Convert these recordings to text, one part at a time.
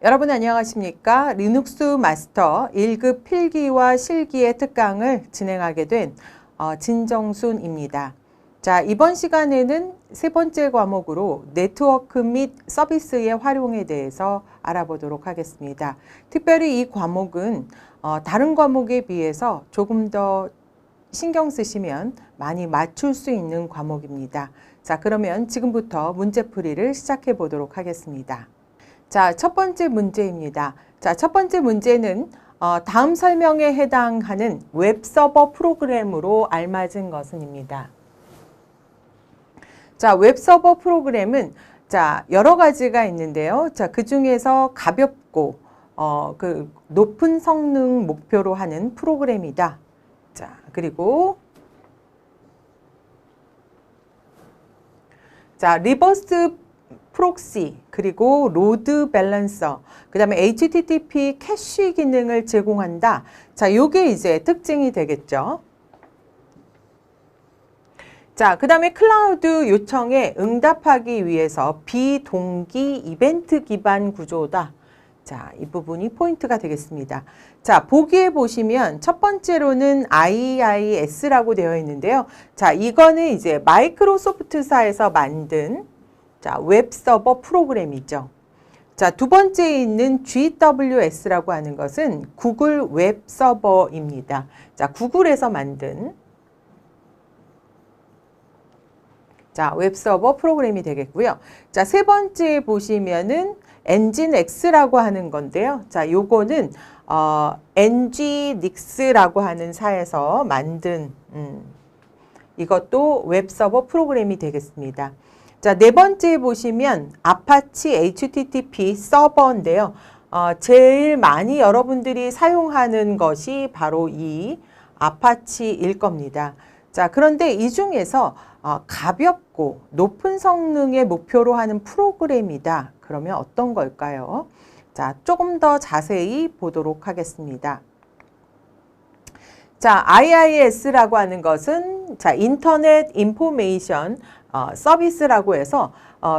여러분 안녕하십니까? 리눅스 마스터 1급 필기와 실기의 특강을 진행하게 된 진정순입니다. 자, 이번 시간에는 세 번째 과목으로 네트워크 및 서비스의 활용에 대해서 알아보도록 하겠습니다. 특별히 이 과목은 다른 과목에 비해서 조금 더 신경 쓰시면 많이 맞출 수 있는 과목입니다. 자, 그러면 지금부터 문제풀이를 시작해 보도록 하겠습니다. 자, 첫 번째 문제입니다. 자, 첫 번째 문제는 다음 설명에 해당하는 웹서버 프로그램으로 알맞은 것은입니다. 자, 웹서버 프로그램은 여러 가지가 있는데요. 자, 그 중에서 가볍고 높은 성능 목표로 하는 프로그램이다. 자, 그리고 리버스 프록시, 그리고 로드 밸런서, 그 다음에 HTTP 캐시 기능을 제공한다. 자, 요게 이제 특징이 되겠죠. 자, 그 다음에 클라우드 요청에 응답하기 위해서 비동기 이벤트 기반 구조다. 자, 이 부분이 포인트가 되겠습니다. 자, 보기에 보시면 첫 번째로는 IIS라고 되어 있는데요. 자, 이거는 이제 마이크로소프트사에서 만든 웹서버 프로그램이죠. 자, 두 번째에 있는 GWS라고 하는 것은 구글 웹서버입니다. 자, 구글에서 만든 웹서버 프로그램이 되겠고요. 자, 세 번째 보시면은 엔진X라고 하는 건데요. 자, 요거는 NGINX라고 하는 사에서 만든 이것도 웹서버 프로그램이 되겠습니다. 자, 네 번째 보시면 아파치 HTTP 서버인데요. 제일 많이 여러분들이 사용하는 것이 바로 이 아파치일 겁니다. 자, 그런데 이 중에서 가볍고 높은 성능의 목표로 하는 프로그램이다. 그러면 어떤 걸까요? 자, 조금 더 자세히 보도록 하겠습니다. 자, IIS라고 하는 것은 인터넷 인포메이션 서비스라고 해서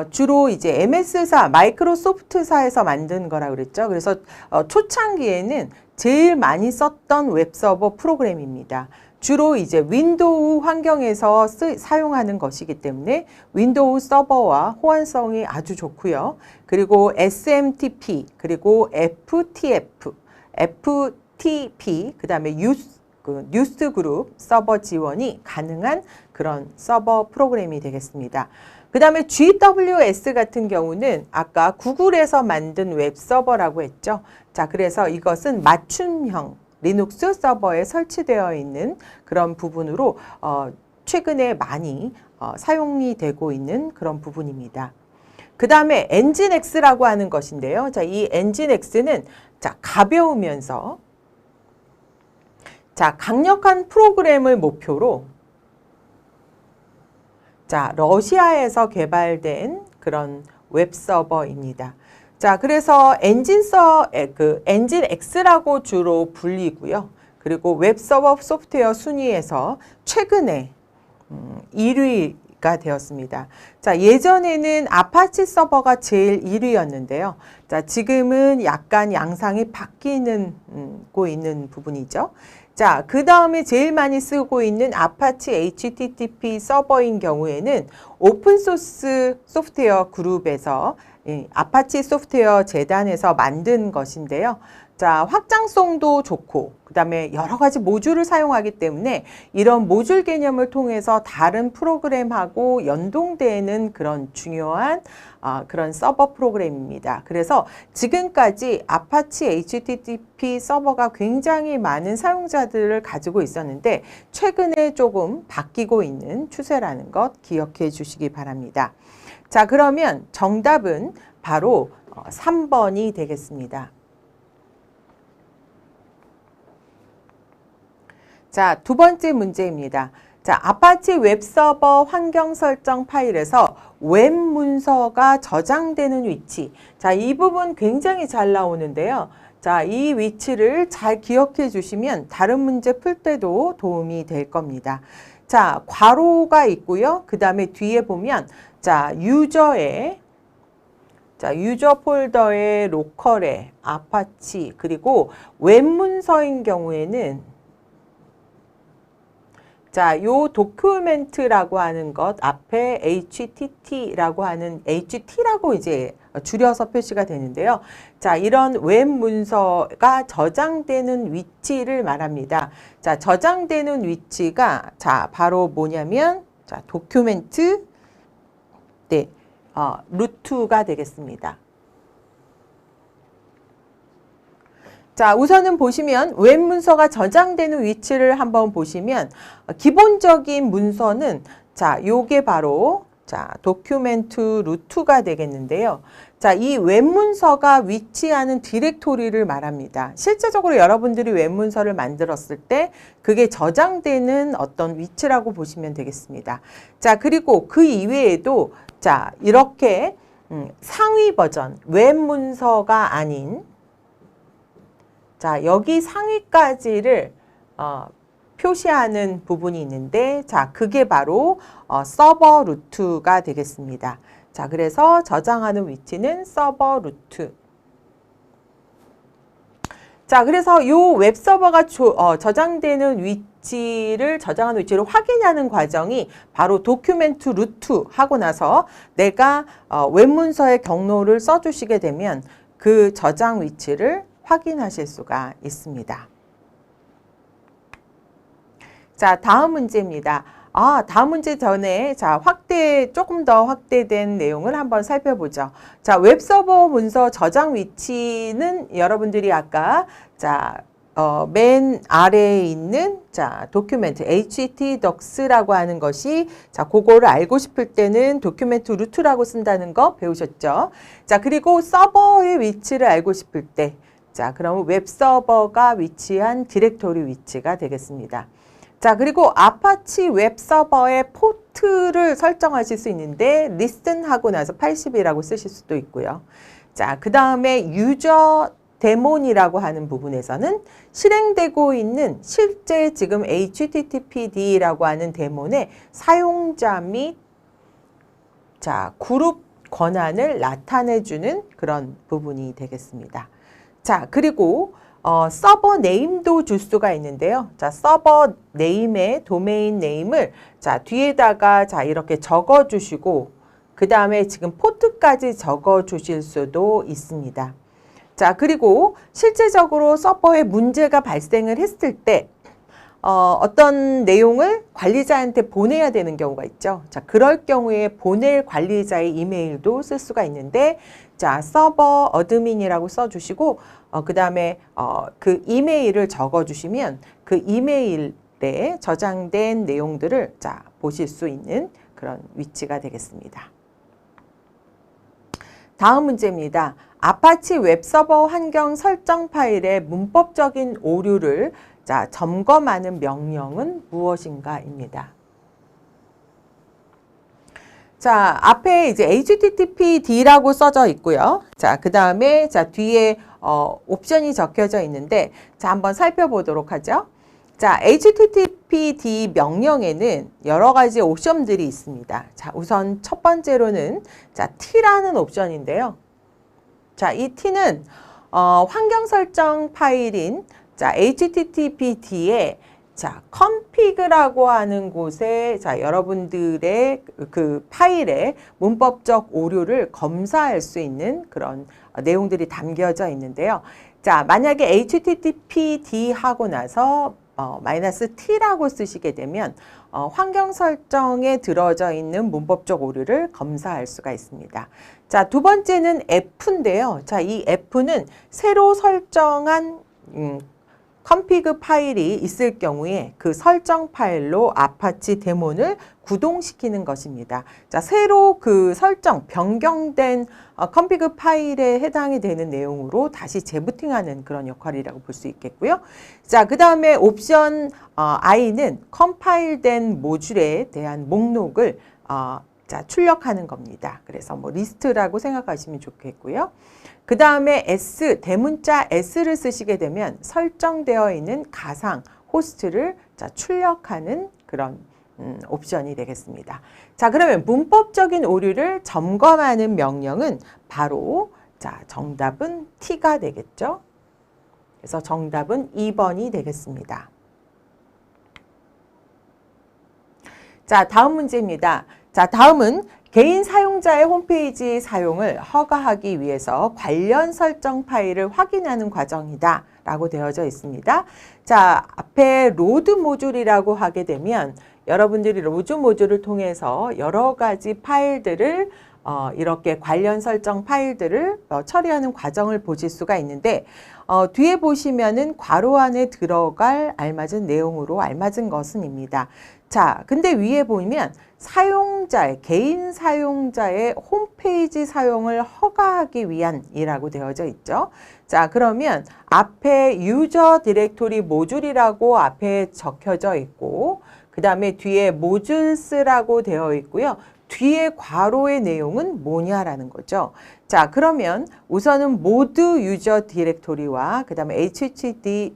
주로 이제 MS사, 마이크로소프트사에서 만든 거라 그랬죠. 그래서 초창기에는 제일 많이 썼던 웹서버 프로그램입니다. 주로 이제 윈도우 환경에서 사용하는 것이기 때문에 윈도우 서버와 호환성이 아주 좋고요. 그리고 SMTP, 그리고 FTP, 그 다음에 뉴스 그룹 서버 지원이 가능한 그런 서버 프로그램이 되겠습니다. 그 다음에 GWS 같은 경우는 아까 구글에서 만든 웹서버라고 했죠. 자, 그래서 이것은 맞춤형 리눅스 서버에 설치되어 있는 그런 부분으로 최근에 많이 사용이 되고 있는 그런 부분입니다. 그 다음에 엔진X라고 하는 것인데요. 자, 이 엔진X는 가벼우면서 강력한 프로그램을 목표로 러시아에서 개발된 그런 웹서버입니다. 자, 그래서 엔진X라고 주로 불리고요. 그리고 웹서버 소프트웨어 순위에서 최근에 1위가 되었습니다. 자, 예전에는 아파치 서버가 제일 1위였는데요. 자, 지금은 약간 양상이 바뀌고 있는 부분이죠. 자, 그 다음에 제일 많이 쓰고 있는 아파치 HTTP 서버인 경우에는 오픈소스 소프트웨어 그룹에서 아파치 소프트웨어 재단에서 만든 것인데요. 자, 확장성도 좋고 그 다음에 여러 가지 모듈을 사용하기 때문에 이런 모듈 개념을 통해서 다른 프로그램하고 연동되는 그런 중요한 그런 서버 프로그램입니다. 그래서 지금까지 아파치 HTTP 서버가 굉장히 많은 사용자들을 가지고 있었는데 최근에 조금 바뀌고 있는 추세라는 것 기억해 주시기 바랍니다. 자, 그러면 정답은 바로 3번이 되겠습니다. 자, 두 번째 문제입니다. 자, 아파치 웹서버 환경 설정 파일에서 웹 문서가 저장되는 위치. 자, 이 부분 굉장히 잘 나오는데요. 자, 이 위치를 잘 기억해 주시면 다른 문제 풀 때도 도움이 될 겁니다. 자, 괄호가 있고요. 그 다음에 뒤에 보면 유저의 자, 유저 폴더에 로컬에 아파치 그리고 웹 문서인 경우에는 자, 요 도큐멘트라고 하는 것 앞에 HTT라고 하는 HT라고 이제 줄여서 표시가 되는데요. 자, 이런 웹 문서가 저장되는 위치를 말합니다. 자, 저장되는 위치가 자, 바로 뭐냐면 자, 도큐멘트 네, 루트가 되겠습니다. 자, 우선은 보시면 웹 문서가 저장되는 위치를 한번 보시면 기본적인 문서는 자, 요게 바로 자, 도큐멘트 루트가 되겠는데요. 자, 이 웹 문서가 위치하는 디렉토리를 말합니다. 실제적으로 여러분들이 웹 문서를 만들었을 때 그게 저장되는 어떤 위치라고 보시면 되겠습니다. 자, 그리고 그 이외에도 자, 이렇게 상위 버전 웹 문서가 아닌 자, 여기 상위까지를 표시하는 부분이 있는데 자, 그게 바로 서버 루트가 되겠습니다. 자, 그래서 저장하는 위치는 서버 루트. 자, 그래서 요 웹서버가 저장되는 위치를 저장하는 위치를 확인하는 과정이 바로 도큐멘트 루트 하고 나서 내가 웹문서의 경로를 써주시게 되면 그 저장 위치를 확인하실 수가 있습니다. 자, 다음 문제입니다. 다음 문제 전에 자, 조금 더 확대된 내용을 한번 살펴보죠. 자, 웹서버 문서 저장 위치는 여러분들이 아까 자, 맨 아래에 있는 자, 도큐멘트 htdocs라고 하는 것이 자, 그거를 알고 싶을 때는 도큐멘트 루트라고 쓴다는 거 배우셨죠? 자, 그리고 서버의 위치를 알고 싶을 때 자, 그러면 웹서버가 위치한 디렉토리 위치가 되겠습니다. 자, 그리고 아파치 웹서버의 포트를 설정하실 수 있는데 listen 하고 나서 80이라고 쓰실 수도 있고요. 자, 그 다음에 유저 데몬이라고 하는 부분에서는 실행되고 있는 실제 지금 HTTPD라고 하는 데몬의 사용자 및 자, 그룹 권한을 나타내주는 그런 부분이 되겠습니다. 자, 그리고 서버 네임도 줄 수가 있는데요. 자, 서버 네임의 도메인 네임을 자, 뒤에다가 자, 이렇게 적어 주시고 그 다음에 지금 포트까지 적어 주실 수도 있습니다. 자, 그리고 실제적으로 서버에 문제가 발생을 했을 때 어떤 내용을 관리자한테 보내야 되는 경우가 있죠. 자, 그럴 경우에 보낼 관리자의 이메일도 쓸 수가 있는데 자, 서버 어드민이라고 써주시고 그 다음에 그 이메일을 적어주시면 그 이메일에 저장된 내용들을 자, 보실 수 있는 그런 위치가 되겠습니다. 다음 문제입니다. 아파치 웹서버 환경 설정 파일의 문법적인 오류를 자, 점검하는 명령은 무엇인가입니다. 자, 앞에 이제 HTTPD라고 써져 있고요. 자, 그 다음에 자, 뒤에 옵션이 적혀져 있는데 자, 한번 살펴보도록 하죠. 자, HTTPD 명령에는 여러 가지 옵션들이 있습니다. 자, 우선 첫 번째로는 자, T라는 옵션인데요. 자, 이 T는 환경 설정 파일인 자, HTTPD에 자, config라고 하는 곳에 자, 여러분들의 그 파일의 문법적 오류를 검사할 수 있는 그런 내용들이 담겨져 있는데요. 자, 만약에 HTTPD 하고 나서 -T라고 쓰시게 되면 환경 설정에 들어져 있는 문법적 오류를 검사할 수가 있습니다. 자, 두 번째는 F인데요. 자, 이 F는 새로 설정한 config 파일이 있을 경우에 그 설정 파일로 아파치 데몬을 구동시키는 것입니다. 자, 새로 그 설정, 변경된 config 파일에 해당이 되는 내용으로 다시 재부팅하는 그런 역할이라고 볼 수 있겠고요. 자, 그 다음에 옵션 I는 컴파일된 모듈에 대한 목록을 자, 출력하는 겁니다. 그래서 뭐 리스트라고 생각하시면 좋겠고요. 그 다음에 S, 대문자 S를 쓰시게 되면 설정되어 있는 가상 호스트를 자, 출력하는 그런 옵션이 되겠습니다. 자, 그러면 문법적인 오류를 점검하는 명령은 바로 자, 정답은 T가 되겠죠. 그래서 정답은 2번이 되겠습니다. 자, 다음 문제입니다. 자, 다음은 개인 사용자의 홈페이지 사용을 허가하기 위해서 관련 설정 파일을 확인하는 과정이다 라고 되어져 있습니다. 자, 앞에 로드 모듈이라고 하게 되면 여러분들이 로드 모듈을 통해서 여러 가지 파일들을 이렇게 관련 설정 파일들을 처리하는 과정을 보실 수가 있는데 뒤에 보시면은 괄호 안에 들어갈 알맞은 내용으로 알맞은 것은입니다. 자, 근데 위에 보면 사용자의, 개인 사용자의 홈페이지 사용을 허가하기 위한이라고 되어져 있죠. 자, 그러면 앞에 유저 디렉토리 모듈이라고 앞에 적혀져 있고, 그 다음에 뒤에 모듈스라고 되어 있고요. 뒤에 괄호의 내용은 뭐냐라는 거죠. 자, 그러면 우선은 모두 유저 디렉토리와 그 다음에 http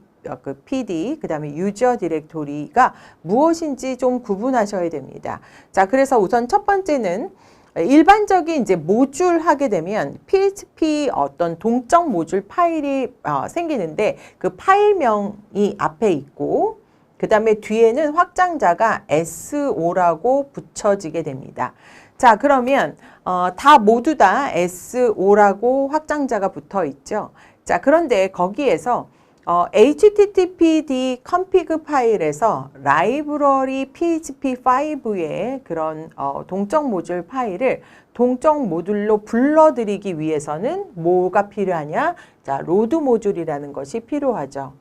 PD, 그 다음에 유저 디렉토리가 무엇인지 좀 구분하셔야 됩니다. 자, 그래서 우선 첫 번째는 일반적인 이제 모듈 하게 되면 PHP 어떤 동적 모듈 파일이 생기는데 그 파일명이 앞에 있고 그 다음에 뒤에는 확장자가 SO라고 붙여지게 됩니다. 자, 그러면 다 모두 다 SO라고 확장자가 붙어 있죠. 자, 그런데 거기에서 httpd config 파일에서 라이브러리 php5의 그런 동적 모듈 파일을 동적 모듈로 불러들이기 위해서는 뭐가 필요하냐? 자, 로드 모듈이라는 것이 필요하죠.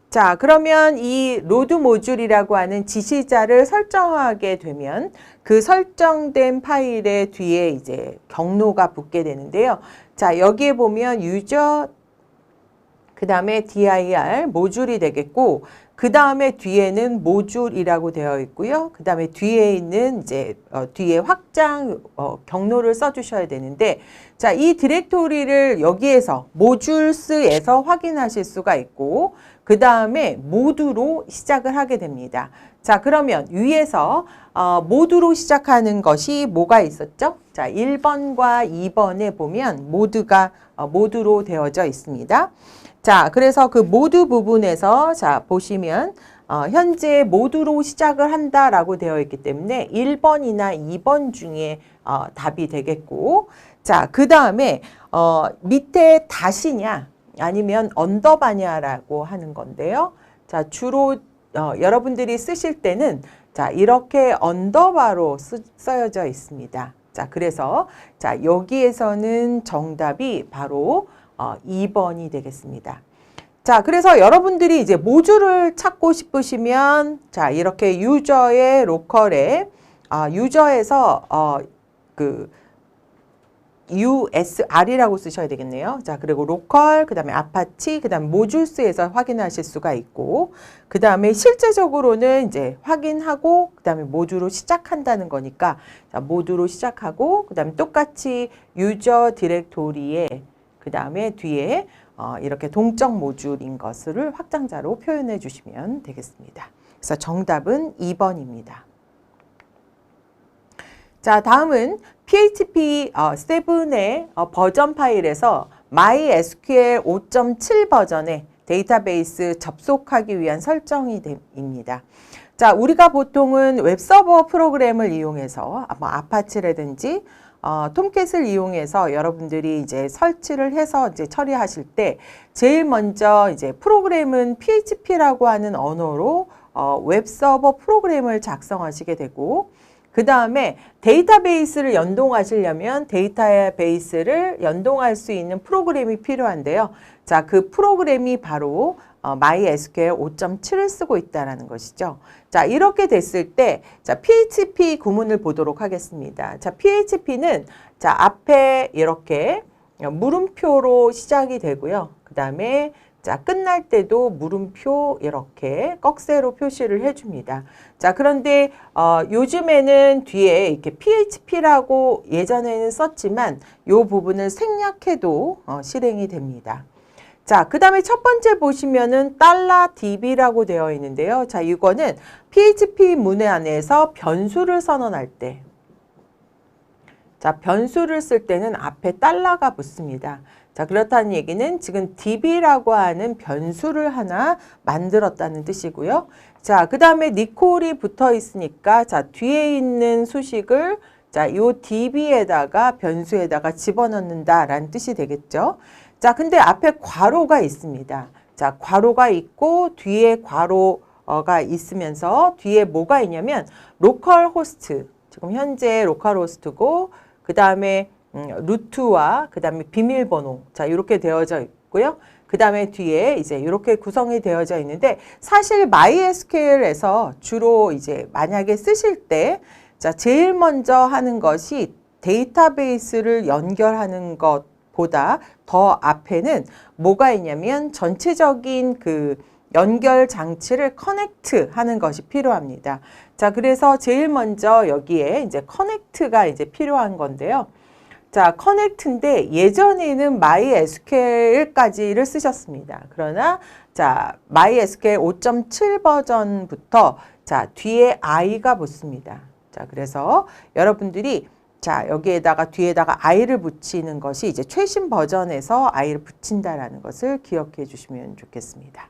자, 그러면 이 로드 모듈이라고 하는 지시자를 설정하게 되면 그 설정된 파일의 뒤에 이제 경로가 붙게 되는데요. 자, 여기에 보면 유저 그 다음에 dir 모듈이 되겠고 그 다음에 뒤에는 모듈이라고 되어 있고요. 그 다음에 뒤에 있는 이제 뒤에 확장 경로를 써주셔야 되는데 자, 이 디렉토리를 여기에서 모듈스에서 확인하실 수가 있고 그 다음에 모두로 시작을 하게 됩니다. 자, 그러면 위에서 모두로 시작하는 것이 뭐가 있었죠? 자, 1번과 2번에 보면 모두로 되어져 있습니다. 자, 그래서 그 모두 부분에서 자, 보시면 현재 모두로 시작을 한다라고 되어 있기 때문에 1번이나 2번 중에 답이 되겠고 자, 그 다음에 밑에 다시냐 아니면 언더바냐라고 하는 건데요. 자, 주로 여러분들이 쓰실 때는 자, 이렇게 언더바로 쓰여져 있습니다. 자, 그래서 자, 여기에서는 정답이 바로 2번이 되겠습니다. 자, 그래서 여러분들이 이제 모듈을 찾고 싶으시면 자, 이렇게 유저의 로컬에 유저에서 그 USR이라고 쓰셔야 되겠네요. 자, 그리고 로컬, 그 다음에 아파치, 그 다음에 모듈스에서 확인하실 수가 있고, 그 다음에 실제적으로는 이제 확인하고, 그 다음에 모듈로 시작한다는 거니까, 자, 모듈로 시작하고, 그 다음에 똑같이 유저 디렉토리에, 그 다음에 뒤에 이렇게 동적 모듈인 것을 확장자로 표현해 주시면 되겠습니다. 그래서 정답은 2번입니다. 자, 다음은 PHP 7의 버전 파일에서 MySQL 5.7 버전의 데이터베이스 접속하기 위한 설정입니다. 자, 우리가 보통은 웹서버 프로그램을 이용해서 아파치라든지 톰캣을 이용해서 여러분들이 이제 설치를 해서 이제 처리하실 때 제일 먼저 이제 프로그램은 PHP라고 하는 언어로 웹서버 프로그램을 작성하시게 되고 그 다음에 데이터베이스를 연동하시려면 데이터베이스를 연동할 수 있는 프로그램이 필요한데요. 자, 그 프로그램이 바로 MySQL 5.7을 쓰고 있다는 것이죠. 자, 이렇게 됐을 때, 자, PHP 구문을 보도록 하겠습니다. 자, PHP는 자, 앞에 이렇게 물음표로 시작이 되고요. 그 다음에 자, 끝날 때도 물음표 이렇게 꺽쇠로 표시를 해줍니다. 자, 그런데 요즘에는 뒤에 이렇게 PHP라고 예전에는 썼지만 이 부분을 생략해도 실행이 됩니다. 자, 그 다음에 첫 번째 보시면은 $db라고 되어 있는데요. 자, 이거는 PHP 문해 안에서 변수를 선언할 때, 자, 변수를 쓸 때는 앞에 달러가 붙습니다. 자, 그렇다는 얘기는 지금 db라고 하는 변수를 하나 만들었다는 뜻이고요. 자, 그 다음에 니콜이 붙어 있으니까, 자, 뒤에 있는 수식을, 자, 요 db에다가 변수에다가 집어넣는다라는 뜻이 되겠죠. 자, 근데 앞에 괄호가 있습니다. 자, 괄호가 있고 뒤에 괄호가 있으면서 뒤에 뭐가 있냐면 로컬 호스트, 지금 현재 로컬 호스트고 그 다음에 루트와 그 다음에 비밀번호, 자, 이렇게 되어져 있고요. 그 다음에 뒤에 이제 이렇게 구성이 되어져 있는데 사실 MySQL에서 주로 이제 만약에 쓰실 때 자, 제일 먼저 하는 것이 데이터베이스를 연결하는 것보다 더 앞에는 뭐가 있냐면 전체적인 그 연결 장치를 커넥트 하는 것이 필요합니다. 자, 그래서 제일 먼저 여기에 이제 커넥트가 이제 필요한 건데요. 자, 커넥트인데 예전에는 MySQL까지를 쓰셨습니다. 그러나 자, MySQL 5.7 버전부터 자, 뒤에 i가 붙습니다. 자, 그래서 여러분들이 자, 여기에다가 뒤에다가 i를 붙이는 것이 이제 최신 버전에서 i를 붙인다라는 것을 기억해 주시면 좋겠습니다.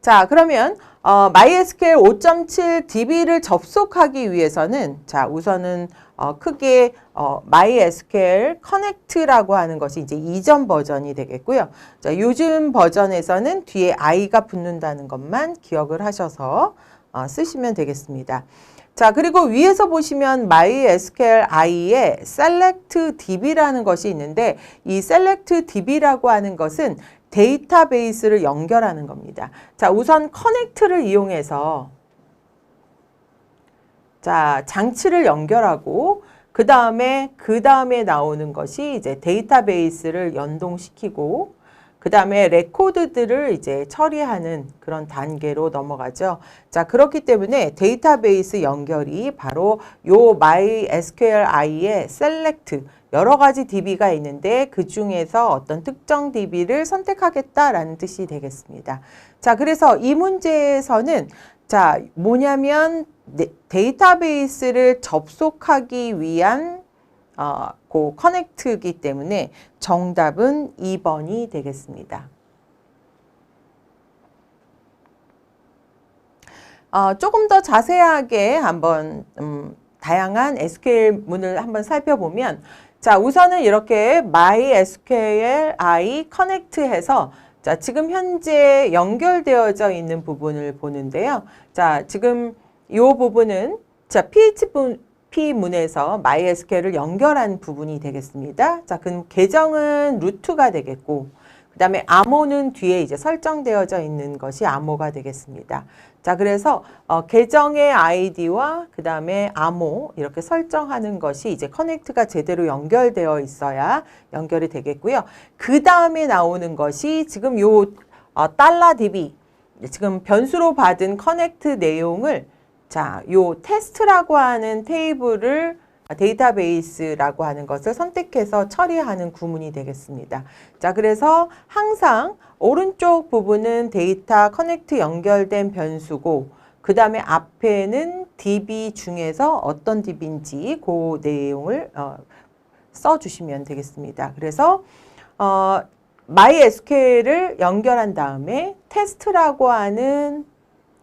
자, 그러면 MySQL 5.7 DB를 접속하기 위해서는 자, 우선은 크게 MySQL Connect라고 하는 것이 이제 이전 버전이 되겠고요. 자, 요즘 버전에서는 뒤에 i가 붙는다는 것만 기억을 하셔서 쓰시면 되겠습니다. 자, 그리고 위에서 보시면 MySQL i에 Select DB라는 것이 있는데 이 Select DB라고 하는 것은 데이터베이스를 연결하는 겁니다. 자, 우선 커넥트를 이용해서 자, 장치를 연결하고 그 다음에 나오는 것이 이제 데이터베이스를 연동시키고 그 다음에 레코드들을 이제 처리하는 그런 단계로 넘어가죠. 자, 그렇기 때문에 데이터베이스 연결이 바로 요 MySQL i의 Select 여러 가지 DB가 있는데 그 중에서 어떤 특정 DB를 선택하겠다라는 뜻이 되겠습니다. 자, 그래서 이 문제에서는 자, 뭐냐면 데이터베이스를 접속하기 위한 그 커넥트이기 때문에 정답은 2번이 되겠습니다. 조금 더 자세하게 한번 다양한 SQL 문을 한번 살펴보면 자, 우선은 이렇게 MySQL i Connect 해서 자, 지금 현재 연결되어져 있는 부분을 보는데요. 자, 지금 이 부분은 자, PHP 문에서 MySQL을 연결한 부분이 되겠습니다. 자, 그럼 계정은 루트가 되겠고, 그 다음에 암호는 뒤에 이제 설정되어져 있는 것이 암호가 되겠습니다. 자, 그래서 계정의 아이디와 그 다음에 암호 이렇게 설정하는 것이 이제 커넥트가 제대로 연결되어 있어야 연결이 되겠고요. 그 다음에 나오는 것이 지금 요 $db 지금 변수로 받은 커넥트 내용을 자, 요 테스트라고 하는 테이블을 데이터베이스라고 하는 것을 선택해서 처리하는 구문이 되겠습니다. 자, 그래서 항상 오른쪽 부분은 데이터 커넥트 연결된 변수고 그 다음에 앞에는 DB 중에서 어떤 DB인지 그 내용을 써주시면 되겠습니다. 그래서 MySQL을 연결한 다음에 테스트라고 하는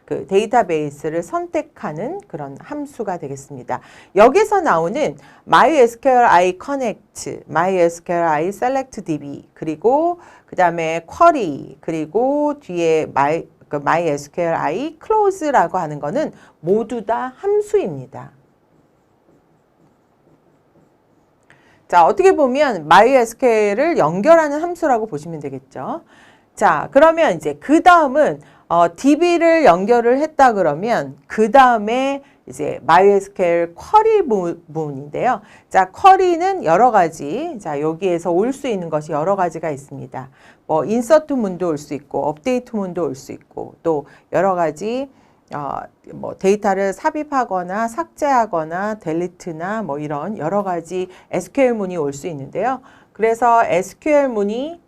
그 데이터베이스를 선택하는 그런 함수가 되겠습니다. 여기서 나오는 MySQL i Connect, MySQL i Select DB, 그리고 그 다음에 Query, 그리고 뒤에 MySQL i Close라고 하는 거는 모두 다 함수입니다. 자, 어떻게 보면 MySQL을 연결하는 함수라고 보시면 되겠죠. 자, 그러면 이제 그 다음은 DB를 연결을 했다 그러면 그 다음에 이제 MySQL 쿼리 부분인데요. 자, 쿼리는 여러 가지, 자, 여기에서 올 수 있는 것이 여러 가지가 있습니다. 뭐 인서트 문도 올 수 있고, 업데이트 문도 올 수 있고, 또 여러 가지 뭐 데이터를 삽입하거나 삭제하거나 델리트나 뭐 이런 여러 가지 SQL 문이 올 수 있는데요. 그래서 SQL 문이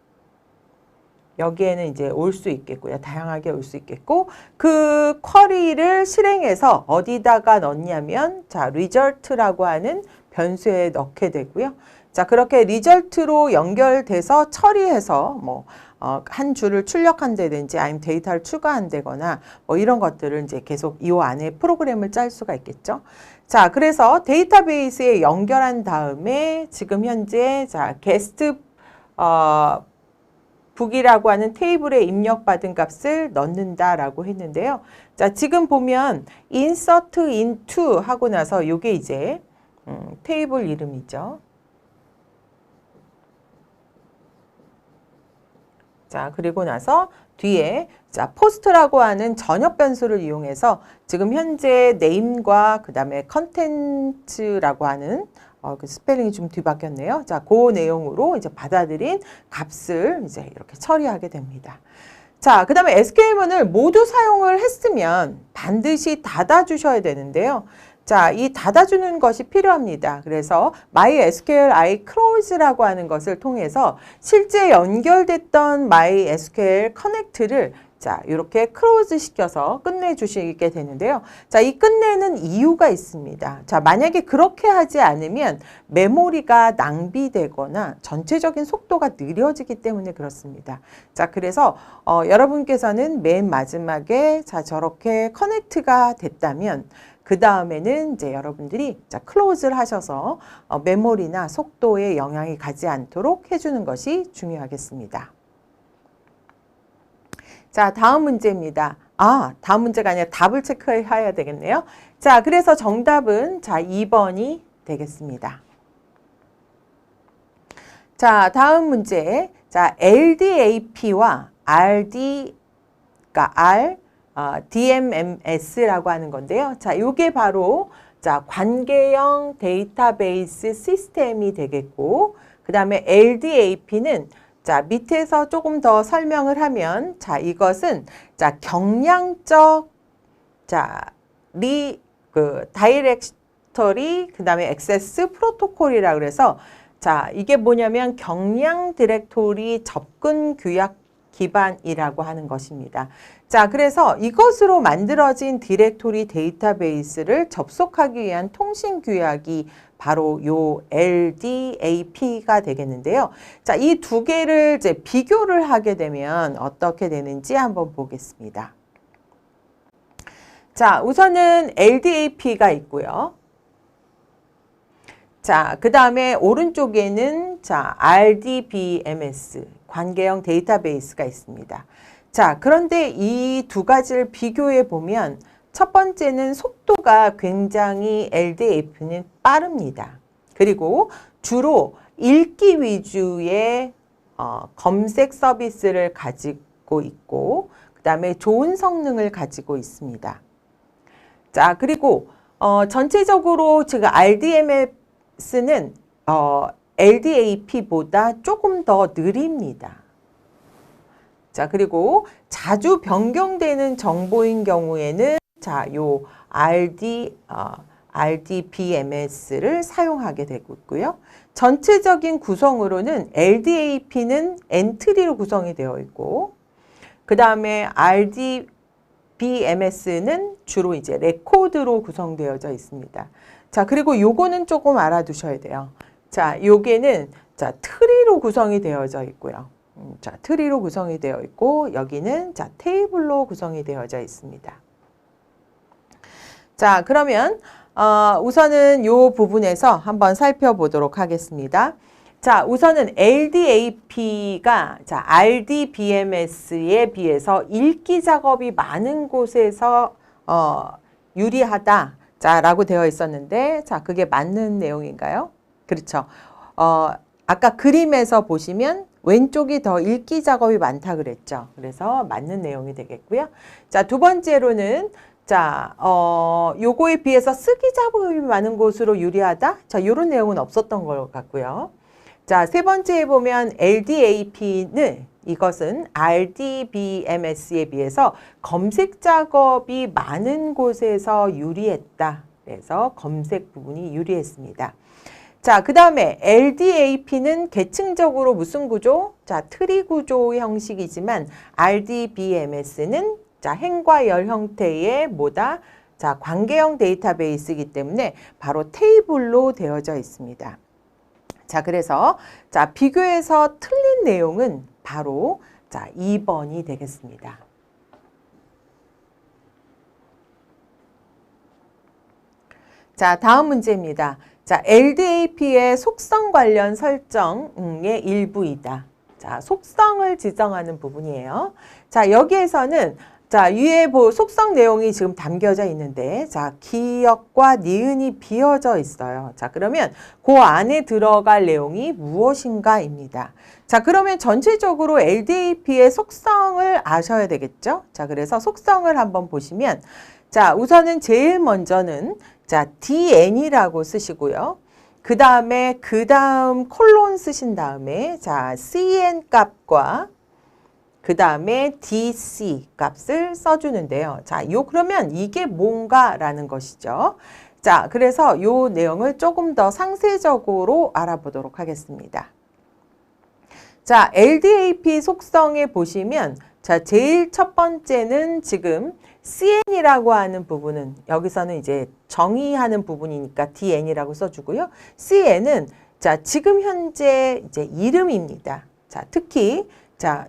여기에는 이제 올 수 있겠고요. 다양하게 올 수 있겠고, 그 쿼리를 실행해서 어디다가 넣냐면, 자, result라고 하는 변수에 넣게 되고요. 자, 그렇게 result로 연결돼서 처리해서 한 줄을 출력한다든지 아니면 데이터를 추가한다거나 뭐 이런 것들을 이제 계속 이 안에 프로그램을 짤 수가 있겠죠. 자, 그래서 데이터베이스에 연결한 다음에 지금 현재 자, 게스트 북이라고 하는 테이블에 입력받은 값을 넣는다라고 했는데요. 자, 지금 보면 insert into 하고 나서 이게 이제 테이블 이름이죠. 자, 그리고 나서 뒤에 자, post라고 하는 전역 변수를 이용해서 지금 현재 name과 그 다음에 content라고 하는 그 스펠링이 좀 뒤바뀌었네요. 자, 그 내용으로 이제 받아들인 값을 이제 이렇게 처리하게 됩니다. 자, 그 다음에 SQL문을 모두 사용을 했으면 반드시 닫아주셔야 되는데요. 자, 이 닫아주는 것이 필요합니다. 그래서 MySQLi close라고 하는 것을 통해서 실제 연결됐던 MySQL connect를 자, 이렇게 close 시켜서 끝내주시게 되는데요. 자, 이 끝내는 이유가 있습니다. 자, 만약에 그렇게 하지 않으면 메모리가 낭비되거나 전체적인 속도가 느려지기 때문에 그렇습니다. 자, 그래서 여러분께서는 맨 마지막에 자, 저렇게 커넥트가 됐다면 그 다음에는 이제 여러분들이 자, 클로즈를 하셔서 메모리나 속도에 영향이 가지 않도록 해주는 것이 중요하겠습니다. 자, 다음 문제입니다. 다음 문제가 아니라 답을 체크해야 되겠네요. 자, 그래서 정답은 자, 2번이 되겠습니다. 자, 다음 문제. 자, LDAP와 DMMS라고 하는 건데요. 자, 요게 바로 자, 관계형 데이터베이스 시스템이 되겠고, 그 다음에 LDAP는 자, 밑에서 조금 더 설명을 하면, 자, 이것은, 자, 경량적, 자, 다이렉터리, 그 다음에 액세스 프로토콜이라 그래서, 자, 이게 뭐냐면 경량 디렉토리 접근 규약 기반이라고 하는 것입니다. 자, 그래서 이것으로 만들어진 디렉토리 데이터베이스를 접속하기 위한 통신 규약이 바로 요 LDAP가 되겠는데요. 자, 이 두 개를 이제 비교를 하게 되면 어떻게 되는지 한번 보겠습니다. 자, 우선은 LDAP가 있고요. 자, 그 다음에 오른쪽에는 자, RDBMS, 관계형 데이터베이스가 있습니다. 자, 그런데 이 두 가지를 비교해 보면 첫 번째는 속도가 굉장히 LDAP는 빠릅니다. 그리고 주로 읽기 위주의 검색 서비스를 가지고 있고 그 다음에 좋은 성능을 가지고 있습니다. 자, 그리고 전체적으로 지금 RDMS는 LDAP보다 조금 더 느립니다. 자, 그리고 자주 변경되는 정보인 경우에는 자, 요 RDBMS를 사용하게 되고 있고요. 전체적인 구성으로는 LDAP는 엔트리로 구성이 되어 있고, 그 다음에 RDBMS는 주로 이제 레코드로 구성되어져 있습니다. 자, 그리고 요거는 조금 알아두셔야 돼요. 자, 요게는 자, 트리로 구성이 되어져 있고요. 자, 트리로 구성이 되어 있고, 여기는 자, 테이블로 구성이 되어져 있습니다. 자, 그러면 우선은 요 부분에서 한번 살펴보도록 하겠습니다. 자, 우선은 LDAP가 자, RDBMS에 비해서 읽기 작업이 많은 곳에서 유리하다. 자, 라고 되어 있었는데, 자, 그게 맞는 내용인가요? 그렇죠. 아까 그림에서 보시면 왼쪽이 더 읽기 작업이 많다 그랬죠. 그래서 맞는 내용이 되겠고요. 자, 두 번째로는 자, 요거에 비해서 쓰기 작업이 많은 곳으로 유리하다? 자, 요런 내용은 없었던 것 같고요. 자, 세 번째에 보면 LDAP는 이것은 RDBMS에 비해서 검색 작업이 많은 곳에서 유리했다. 그래서 검색 부분이 유리했습니다. 자, 그 다음에 LDAP는 계층적으로 무슨 구조? 자, 트리 구조 형식이지만 RDBMS는 자, 행과 열 형태의 뭐다? 자, 관계형 데이터베이스이기 때문에 바로 테이블로 되어져 있습니다. 자, 그래서 자, 비교해서 틀린 내용은 바로 자, 2번이 되겠습니다. 자, 다음 문제입니다. 자, LDAP의 속성 관련 설정의 일부이다. 자, 속성을 지정하는 부분이에요. 자, 여기에서는 자, 위에 속성 내용이 지금 담겨져 있는데, 자, 기역과 니은이 비어져 있어요. 자, 그러면 그 안에 들어갈 내용이 무엇인가입니다. 자, 그러면 전체적으로 LDAP의 속성을 아셔야 되겠죠? 자, 그래서 속성을 한번 보시면, 자, 우선은 제일 먼저는 자, DN이라고 쓰시고요. 그 다음 콜론 쓰신 다음에 자, CN 값과 그 다음에 DC 값을 써주는데요. 자, 그러면 이게 뭔가라는 것이죠. 자, 그래서 요 내용을 조금 더 상세적으로 알아보도록 하겠습니다. 자, LDAP 속성에 보시면 자, 제일 첫 번째는 지금 CN이라고 하는 부분은 여기서는 이제 정의하는 부분이니까 DN이라고 써주고요. CN은 자, 지금 현재 이제 이름입니다. 자, 특히 자,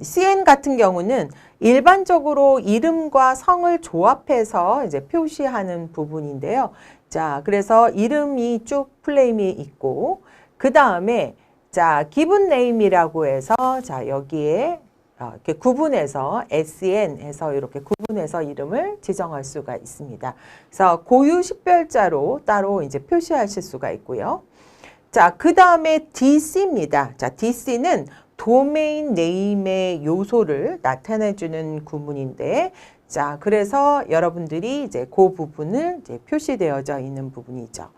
CN 같은 경우는 일반적으로 이름과 성을 조합해서 이제 표시하는 부분인데요. 자, 그래서 이름이 쭉 플레임이 있고 그 다음에 자, 기분 네임이라고 해서 자, 여기에 이렇게 구분해서 SN에서 이렇게 구분해서 이름을 지정할 수가 있습니다. 그래서 고유 식별자로 따로 이제 표시하실 수가 있고요. 자, 그 다음에 DC입니다. 자, DC는 도메인 네임의 요소를 나타내주는 구문인데, 자, 그래서 여러분들이 이제 그 부분을 이제 표시되어져 있는 부분이죠.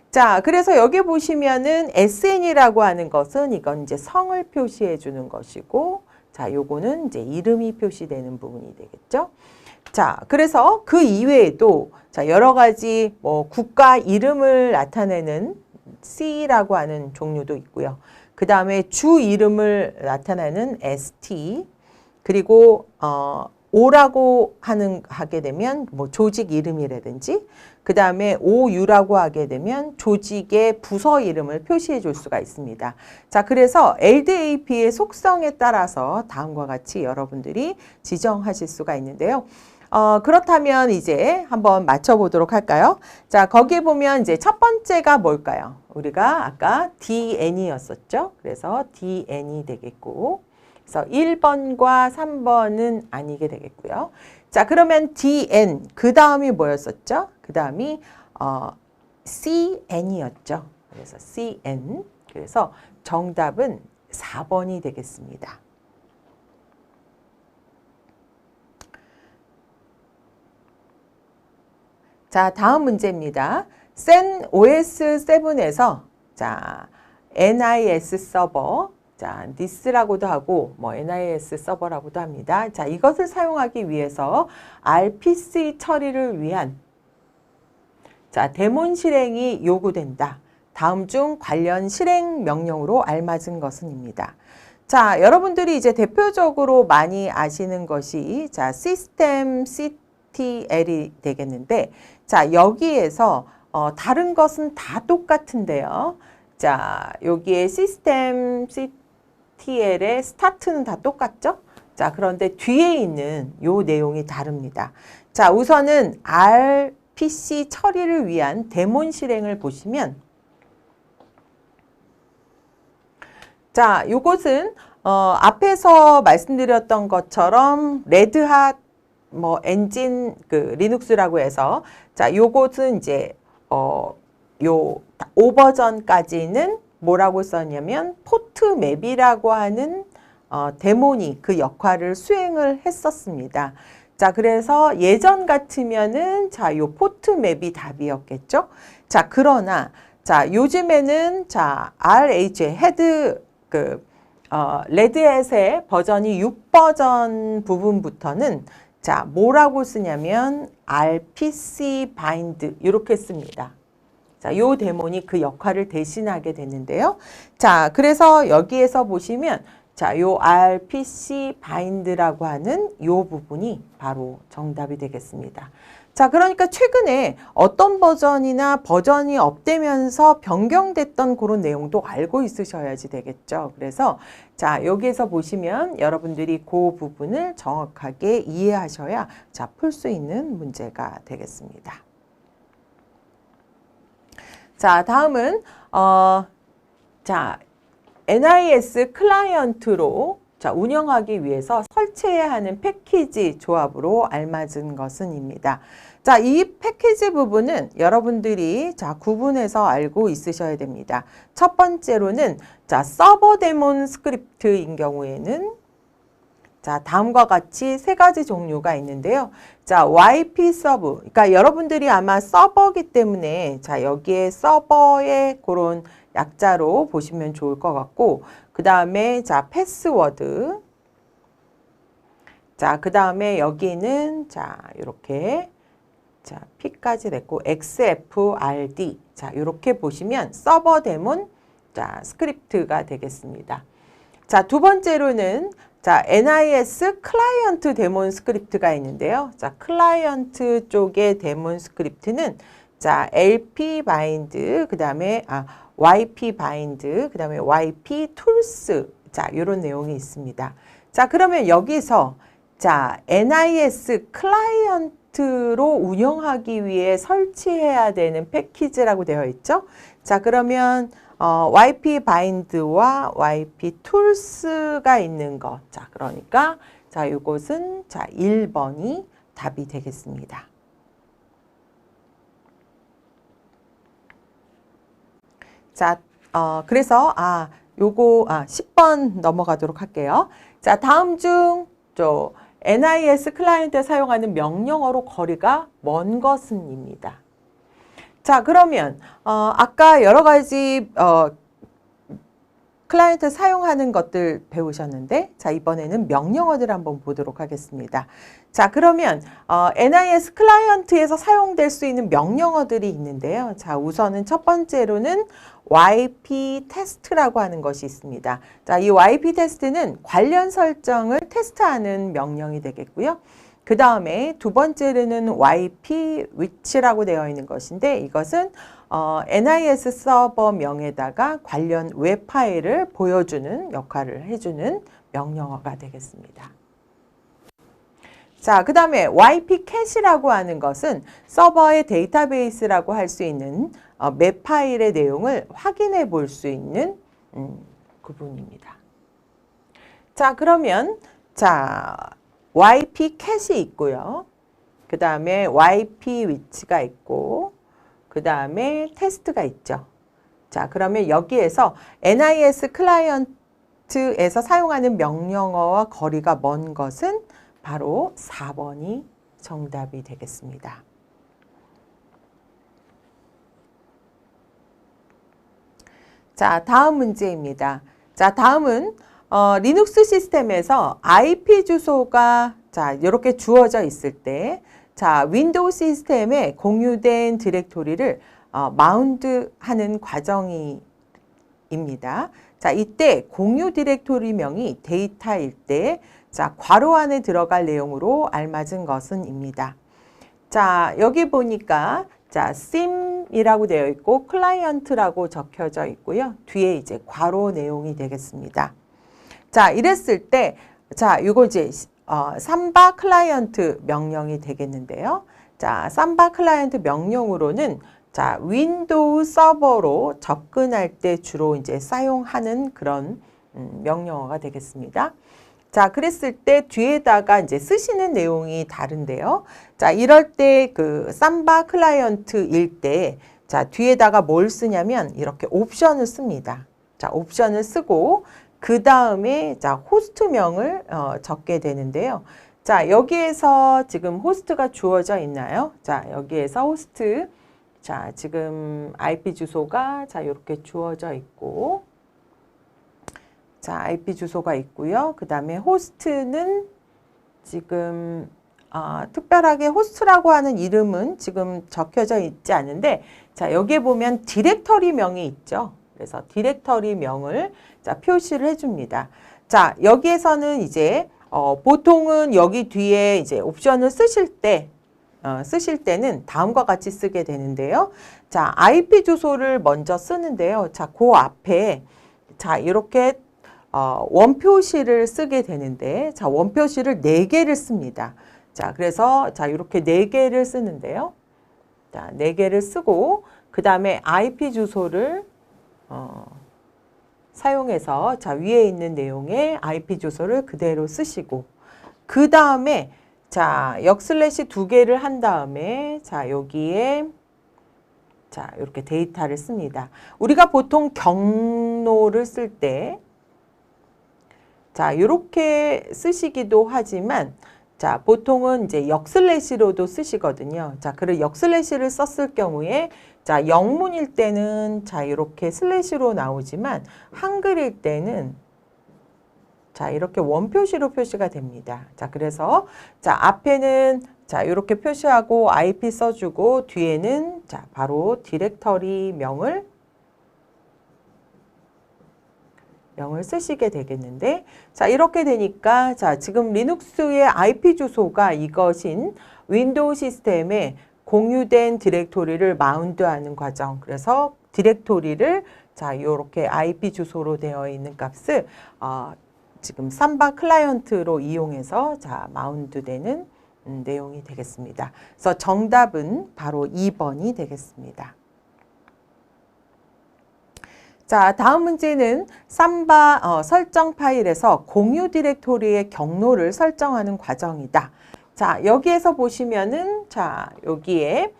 자, 그래서 여기 보시면은 SN이라고 하는 것은 이건 이제 성을 표시해 주는 것이고, 자, 요거는 이제 이름이 표시되는 부분이 되겠죠. 자, 그래서 그 이외에도 자, 여러 가지 뭐 국가 이름을 나타내는 C라고 하는 종류도 있고요. 그 다음에 주 이름을 나타내는 ST, 그리고 O라고 하게 되면 뭐 조직 이름이라든지, 그 다음에 OU라고 하게 되면 조직의 부서 이름을 표시해 줄 수가 있습니다. 자, 그래서 LDAP의 속성에 따라서 다음과 같이 여러분들이 지정하실 수가 있는데요. 그렇다면 이제 한번 맞춰보도록 할까요? 자, 거기에 보면 이제 첫 번째가 뭘까요? 우리가 아까 DN이었었죠? 그래서 DN이 되겠고, 그래서 1번과 3번은 아니게 되겠고요. 자, 그러면 DN, 그 다음이 뭐였었죠? 그 다음이 CN이었죠. 그래서 CN, 그래서 정답은 4번이 되겠습니다. 자, 다음 문제입니다. CentOS7에서 자, NIS 서버, 자, NIS라고도 하고 뭐 NIS 서버라고도 합니다. 자, 이것을 사용하기 위해서 RPC 처리를 위한 자, 데몬 실행이 요구된다. 다음 중 관련 실행 명령으로 알맞은 것은입니다. 자, 여러분들이 이제 대표적으로 많이 아시는 것이 자, 시스템 CTL이 되겠는데, 자, 여기에서 다른 것은 다 똑같은데요. 자, 여기에 시스템 CTL의 스타트는 다 똑같죠? 자, 그런데 뒤에 있는 요 내용이 다릅니다. 자, 우선은 RPC 처리를 위한 데몬 실행을 보시면, 자, 요것은 앞에서 말씀드렸던 것처럼 레드핫 뭐 엔진 리눅스라고 해서 자, 요것은 이제 요 5버전까지는 뭐라고 썼냐면 포트맵이라고 하는 데몬이 그 역할을 수행을 했었습니다. 자, 그래서 예전 같으면은 자, 요 포트맵이 답이었겠죠. 자, 그러나 자, 요즘에는 자, 헤드 레드햇의 버전이 6버전 부분부터는 자, 뭐라고 쓰냐면 RPC 바인드 이렇게 씁니다. 자, 요 데몬이 그 역할을 대신하게 되는데요. 자, 그래서 여기에서 보시면 자, 요 RPC 바인드라고 하는 요 부분이 바로 정답이 되겠습니다. 자, 그러니까 최근에 어떤 버전이나 버전이 업되면서 변경됐던 그런 내용도 알고 있으셔야지 되겠죠. 그래서 자, 여기에서 보시면 여러분들이 그 부분을 정확하게 이해하셔야 자, 풀 수 있는 문제가 되겠습니다. 자, 다음은 자, NIS 클라이언트로 자, 운영하기 위해서 설치해야 하는 패키지 조합으로 알맞은 것은입니다. 자, 이 패키지 부분은 여러분들이 자, 구분해서 알고 있으셔야 됩니다. 첫 번째로는 자, 서버 데몬 스크립트인 경우에는 자, 다음과 같이 세 가지 종류가 있는데요. 자, YP 서브. 그러니까 여러분들이 아마 서버기 때문에 자, 여기에 서버의 그런 약자로 보시면 좋을 것 같고, 그 다음에 자, 패스워드. 자, 그 다음에 여기는 자, 이렇게 자, P까지 냈고 XFRD. 자, 이렇게 보시면 서버 데몬 자, 스크립트가 되겠습니다. 자, 두 번째로는 자, NIS 클라이언트 데몬 스크립트가 있는데요. 자, 클라이언트 쪽의 데몬 스크립트는 자, LP 바인드, 그다음에 YP 바인드, 그다음에 YP 툴스. 자, 요런 내용이 있습니다. 자, 그러면 여기서 자, NIS 클라이언트로 운영하기 위해 설치해야 되는 패키지라고 되어 있죠. 자, 그러면 YP 바인드와 YP 툴스가 있는 것. 자, 그러니까 자, 이것은 자, 1번이 답이 되겠습니다. 자, 그래서 요거 10번 넘어가도록 할게요. 자, 다음 중 NIS 클라이언트에 사용하는 명령어로 거리가 먼 것은입니다. 자, 그러면 아까 여러 가지 클라이언트 사용하는 것들 배우셨는데 자, 이번에는 명령어들 한번 보도록 하겠습니다. 자, 그러면 NIS 클라이언트에서 사용될 수 있는 명령어들이 있는데요. 자, 우선은 첫 번째로는 YP 테스트라고 하는 것이 있습니다. 자, 이 YP 테스트는 관련 설정을 테스트하는 명령이 되겠고요. 그 다음에 두 번째로는 YP 위치라고 되어 있는 것인데 이것은 NIS 서버명에다가 관련 웹 파일을 보여주는 역할을 해주는 명령어가 되겠습니다. 자, 그 다음에 YP 캐시라고 하는 것은 서버의 데이터베이스라고 할 수 있는 맵 파일의 내용을 확인해 볼 수 있는 부분입니다. 자, 그러면 자, YP 캣이 있고요. 그 다음에 YP 위치가 있고 그 다음에 테스트가 있죠. 자, 그러면 여기에서 NIS 클라이언트에서 사용하는 명령어와 거리가 먼 것은 바로 4번이 정답이 되겠습니다. 자, 다음 문제입니다. 자, 다음은 리눅스 시스템에서 IP 주소가 자, 이렇게 주어져 있을 때 자, 윈도우 시스템에 공유된 디렉토리를 마운트하는 과정입니다. 자, 이때 공유 디렉토리명이 데이터일 때 자, 괄호 안에 들어갈 내용으로 알맞은 것은입니다. 자, 여기 보니까 자, sim이라고 되어 있고 클라이언트라고 적혀져 있고요. 뒤에 이제 괄호 내용이 되겠습니다. 자, 이랬을 때 자, 이거 이제 삼바 클라이언트 명령이 되겠는데요. 자, 삼바 클라이언트 명령으로는 자, 윈도우 서버로 접근할 때 주로 이제 사용하는 그런 명령어가 되겠습니다. 자, 그랬을 때 뒤에다가 이제 쓰시는 내용이 다른데요. 자, 이럴 때 그 삼바 클라이언트일 때 자, 뒤에다가 뭘 쓰냐면 이렇게 옵션을 씁니다. 자, 옵션을 쓰고 그 다음에 자, 호스트명을 적게 되는데요. 자, 여기에서 지금 호스트가 주어져 있나요? 자, 여기에서 호스트 자, 지금 IP 주소가 자, 이렇게 주어져 있고 자, IP 주소가 있고요. 그 다음에 호스트는 지금 특별하게 호스트라고 하는 이름은 지금 적혀져 있지 않은데, 자, 여기에 보면 디렉터리 명이 있죠. 그래서 디렉터리 명을 자, 표시를 해줍니다. 자, 여기에서는 이제 보통은 여기 뒤에 이제 옵션을 쓰실 때는 다음과 같이 쓰게 되는데요. 자, IP 주소를 먼저 쓰는데요. 자, 그 앞에 자, 이렇게 원표시를 쓰게 되는데, 자, 원표시를 4개를 씁니다. 자, 그래서 자, 이렇게 4개를 쓰는데요. 자, 4개를 쓰고 그 다음에 IP 주소를 사용해서 자, 위에 있는 내용의 IP 주소를 그대로 쓰시고, 그 다음에 자, 역슬래시 2개를 한 다음에 자, 여기에 자, 이렇게 데이터를 씁니다. 우리가 보통 경로를 쓸 때 자, 이렇게 쓰시기도 하지만 자, 보통은 이제 역슬래시로도 쓰시거든요. 자, 그리고 역슬래시를 썼을 경우에 자, 영문일 때는 자, 이렇게 슬래시로 나오지만 한글일 때는 자, 이렇게 원표시로 표시가 됩니다. 자, 그래서 자, 앞에는 자, 이렇게 표시하고 IP 써주고 뒤에는 자, 바로 디렉터리 명을 쓰시게 되겠는데, 자, 이렇게 되니까 자, 지금 리눅스의 IP 주소가 이것인 윈도우 시스템에 공유된 디렉토리를 마운트하는 과정. 그래서 디렉토리를 자, 이렇게 IP 주소로 되어 있는 값을 지금 삼바 클라이언트로 이용해서 자, 마운트되는 내용이 되겠습니다. 그래서 정답은 바로 2번이 되겠습니다. 자, 다음 문제는 삼바 설정 파일에서 공유 디렉토리의 경로를 설정하는 과정이다. 자, 여기에서 보시면은 자, 여기에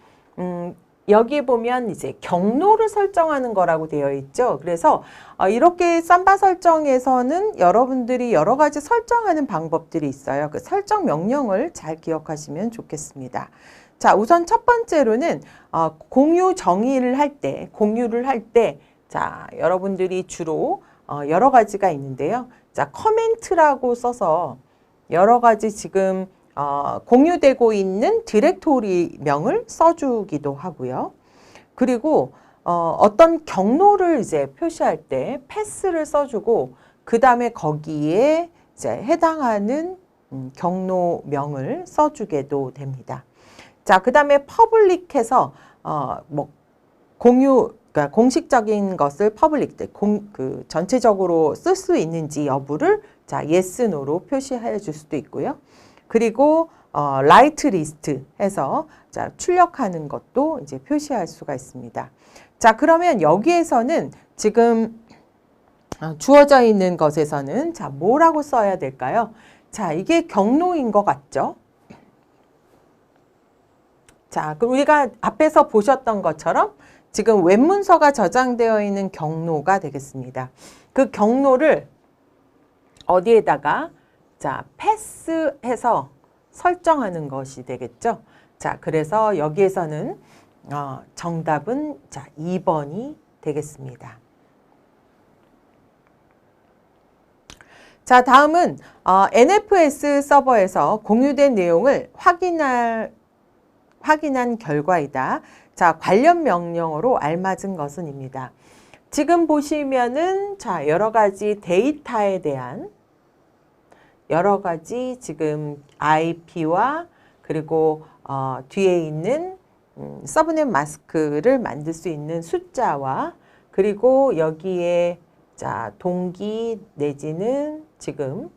보면 이제 경로를 설정하는 거라고 되어 있죠. 그래서 이렇게 삼바 설정에서는 여러분들이 여러 가지 설정하는 방법들이 있어요. 그 설정 명령을 잘 기억하시면 좋겠습니다. 자, 우선 첫 번째로는 공유 정의를 할 때, 공유를 할 때 자, 여러분들이 주로 여러 가지가 있는데요. 자, 커멘트라고 써서 여러 가지 지금 공유되고 있는 디렉토리 명을 써주기도 하고요. 그리고 어떤 경로를 이제 표시할 때 패스를 써주고 그 다음에 거기에 이제 해당하는 경로명을 써주게도 됩니다. 자, 그 다음에 퍼블릭해서 뭐 그러니까 공식적인 것을 퍼블릭 때 전체적으로 쓸 수 있는지 여부를 자, yes, no로 표시해 줄 수도 있고요. 그리고 라이트 리스트 해서 자, 출력하는 것도 이제 표시할 수가 있습니다. 자, 그러면 여기에서는 지금 주어져 있는 것에서는 자, 뭐라고 써야 될까요? 자, 이게 경로인 것 같죠? 자, 그럼 우리가 앞에서 보셨던 것처럼 지금 웹문서가 저장되어 있는 경로가 되겠습니다. 그 경로를 어디에다가 자, 패스해서 설정하는 것이 되겠죠. 자, 그래서 여기에서는 정답은 자, 2번이 되겠습니다. 자, 다음은 NFS 서버에서 공유된 내용을 확인한 결과이다. 자, 관련 명령어로 알맞은 것은입니다. 지금 보시면은 자, 여러 가지 데이터에 대한 여러 가지 지금 IP와 그리고 뒤에 있는 서브넷 마스크를 만들 수 있는 숫자와 그리고 여기에 자, 동기 내지는 지금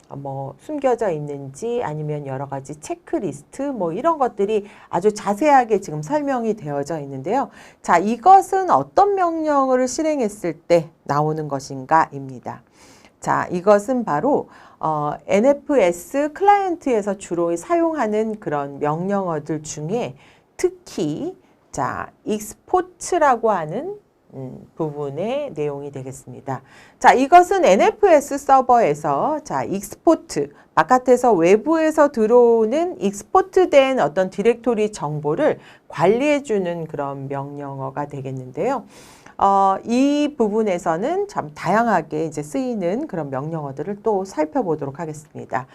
뭐 숨겨져 있는지 아니면 여러 가지 체크리스트 뭐 이런 것들이 아주 자세하게 지금 설명이 되어져 있는데요. 자, 이것은 어떤 명령어를 실행했을 때 나오는 것인가 입니다. 자, 이것은 바로 NFS 클라이언트에서 주로 사용하는 그런 명령어들 중에 특히 자, export라고 하는 부분의 내용이 되겠습니다. 자, 이것은 NFS 서버에서 자, 익스포트, 바깥에서 외부에서 들어오는 익스포트된 어떤 디렉토리 정보를 관리해주는 그런 명령어가 되겠는데요. 이 부분에서는 참 다양하게 이제 쓰이는 그런 명령어들을 또 살펴보도록 하겠습니다.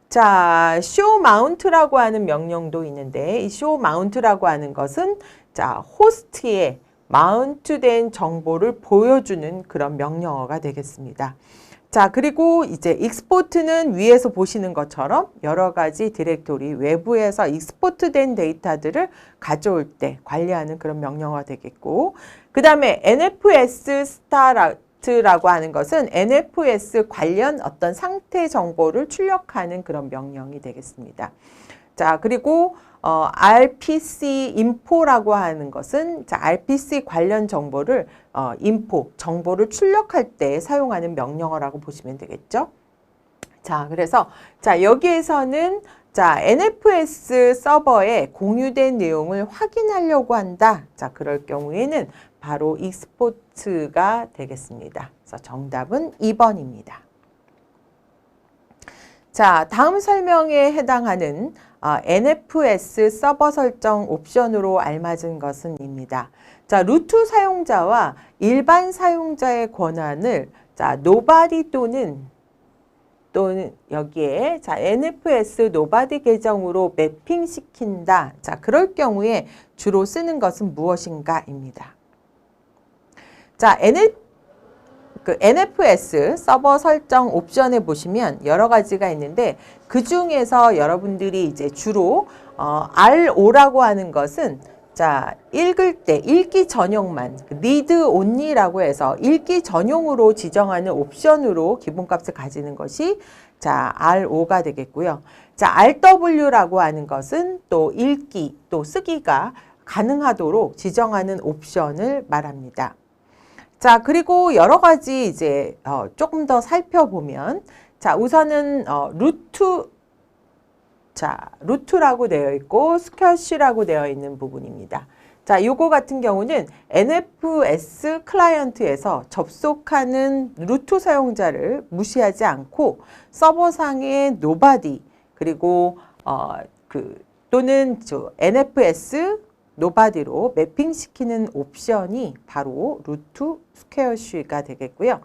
자, show mount라고 하는 명령도 있는데 이 show mount라고 하는 것은 자, 호스트에 마운트된 정보를 보여주는 그런 명령어가 되겠습니다. 자, 그리고 이제 export는 위에서 보시는 것처럼 여러 가지 디렉토리 외부에서 익스포트된 데이터들을 가져올 때 관리하는 그런 명령어가 되겠고, 그 다음에 NFS start라고 하는 것은 NFS 관련 어떤 상태 정보를 출력하는 그런 명령이 되겠습니다. 자, 그리고 RPC info라고 하는 것은 자, RPC 관련 정보를 info, 정보를 출력할 때 사용하는 명령어라고 보시면 되겠죠. 자, 그래서 자, 여기에서는 자, NFS 서버에 공유된 내용을 확인하려고 한다. 자, 그럴 경우에는 바로 export가 되겠습니다. 그래서 정답은 2번입니다. 자, 다음 설명에 해당하는 NFS 서버 설정 옵션으로 알맞은 것은 입니다. 자, 루트 사용자와 일반 사용자의 권한을 자, nobody 또는 여기에 자, NFS nobody 계정으로 매핑시킨다. 자, 그럴 경우에 주로 쓰는 것은 무엇인가입니다. 자, NFS 서버 설정 옵션에 보시면 여러 가지가 있는데 그 중에서 여러분들이 이제 주로 RO라고 하는 것은 자, 읽을 때 읽기 전용만 read only라고 해서 읽기 전용으로 지정하는 옵션으로 기본값을 가지는 것이 자, RO가 되겠고요. 자, RW라고 하는 것은 또 읽기 또 쓰기가 가능하도록 지정하는 옵션을 말합니다. 자, 그리고 여러 가지 이제 조금 더 살펴보면 자, 우선은 루트라고 되어 있고 스퀘어시라고 되어 있는 부분입니다. 자, 요거 같은 경우는 NFS 클라이언트에서 접속하는 루트 사용자를 무시하지 않고 서버상의 nobody 그리고 또는 NFS nobody로 매핑시키는 옵션이 바로 루트 스퀘어쉬가 되겠고요.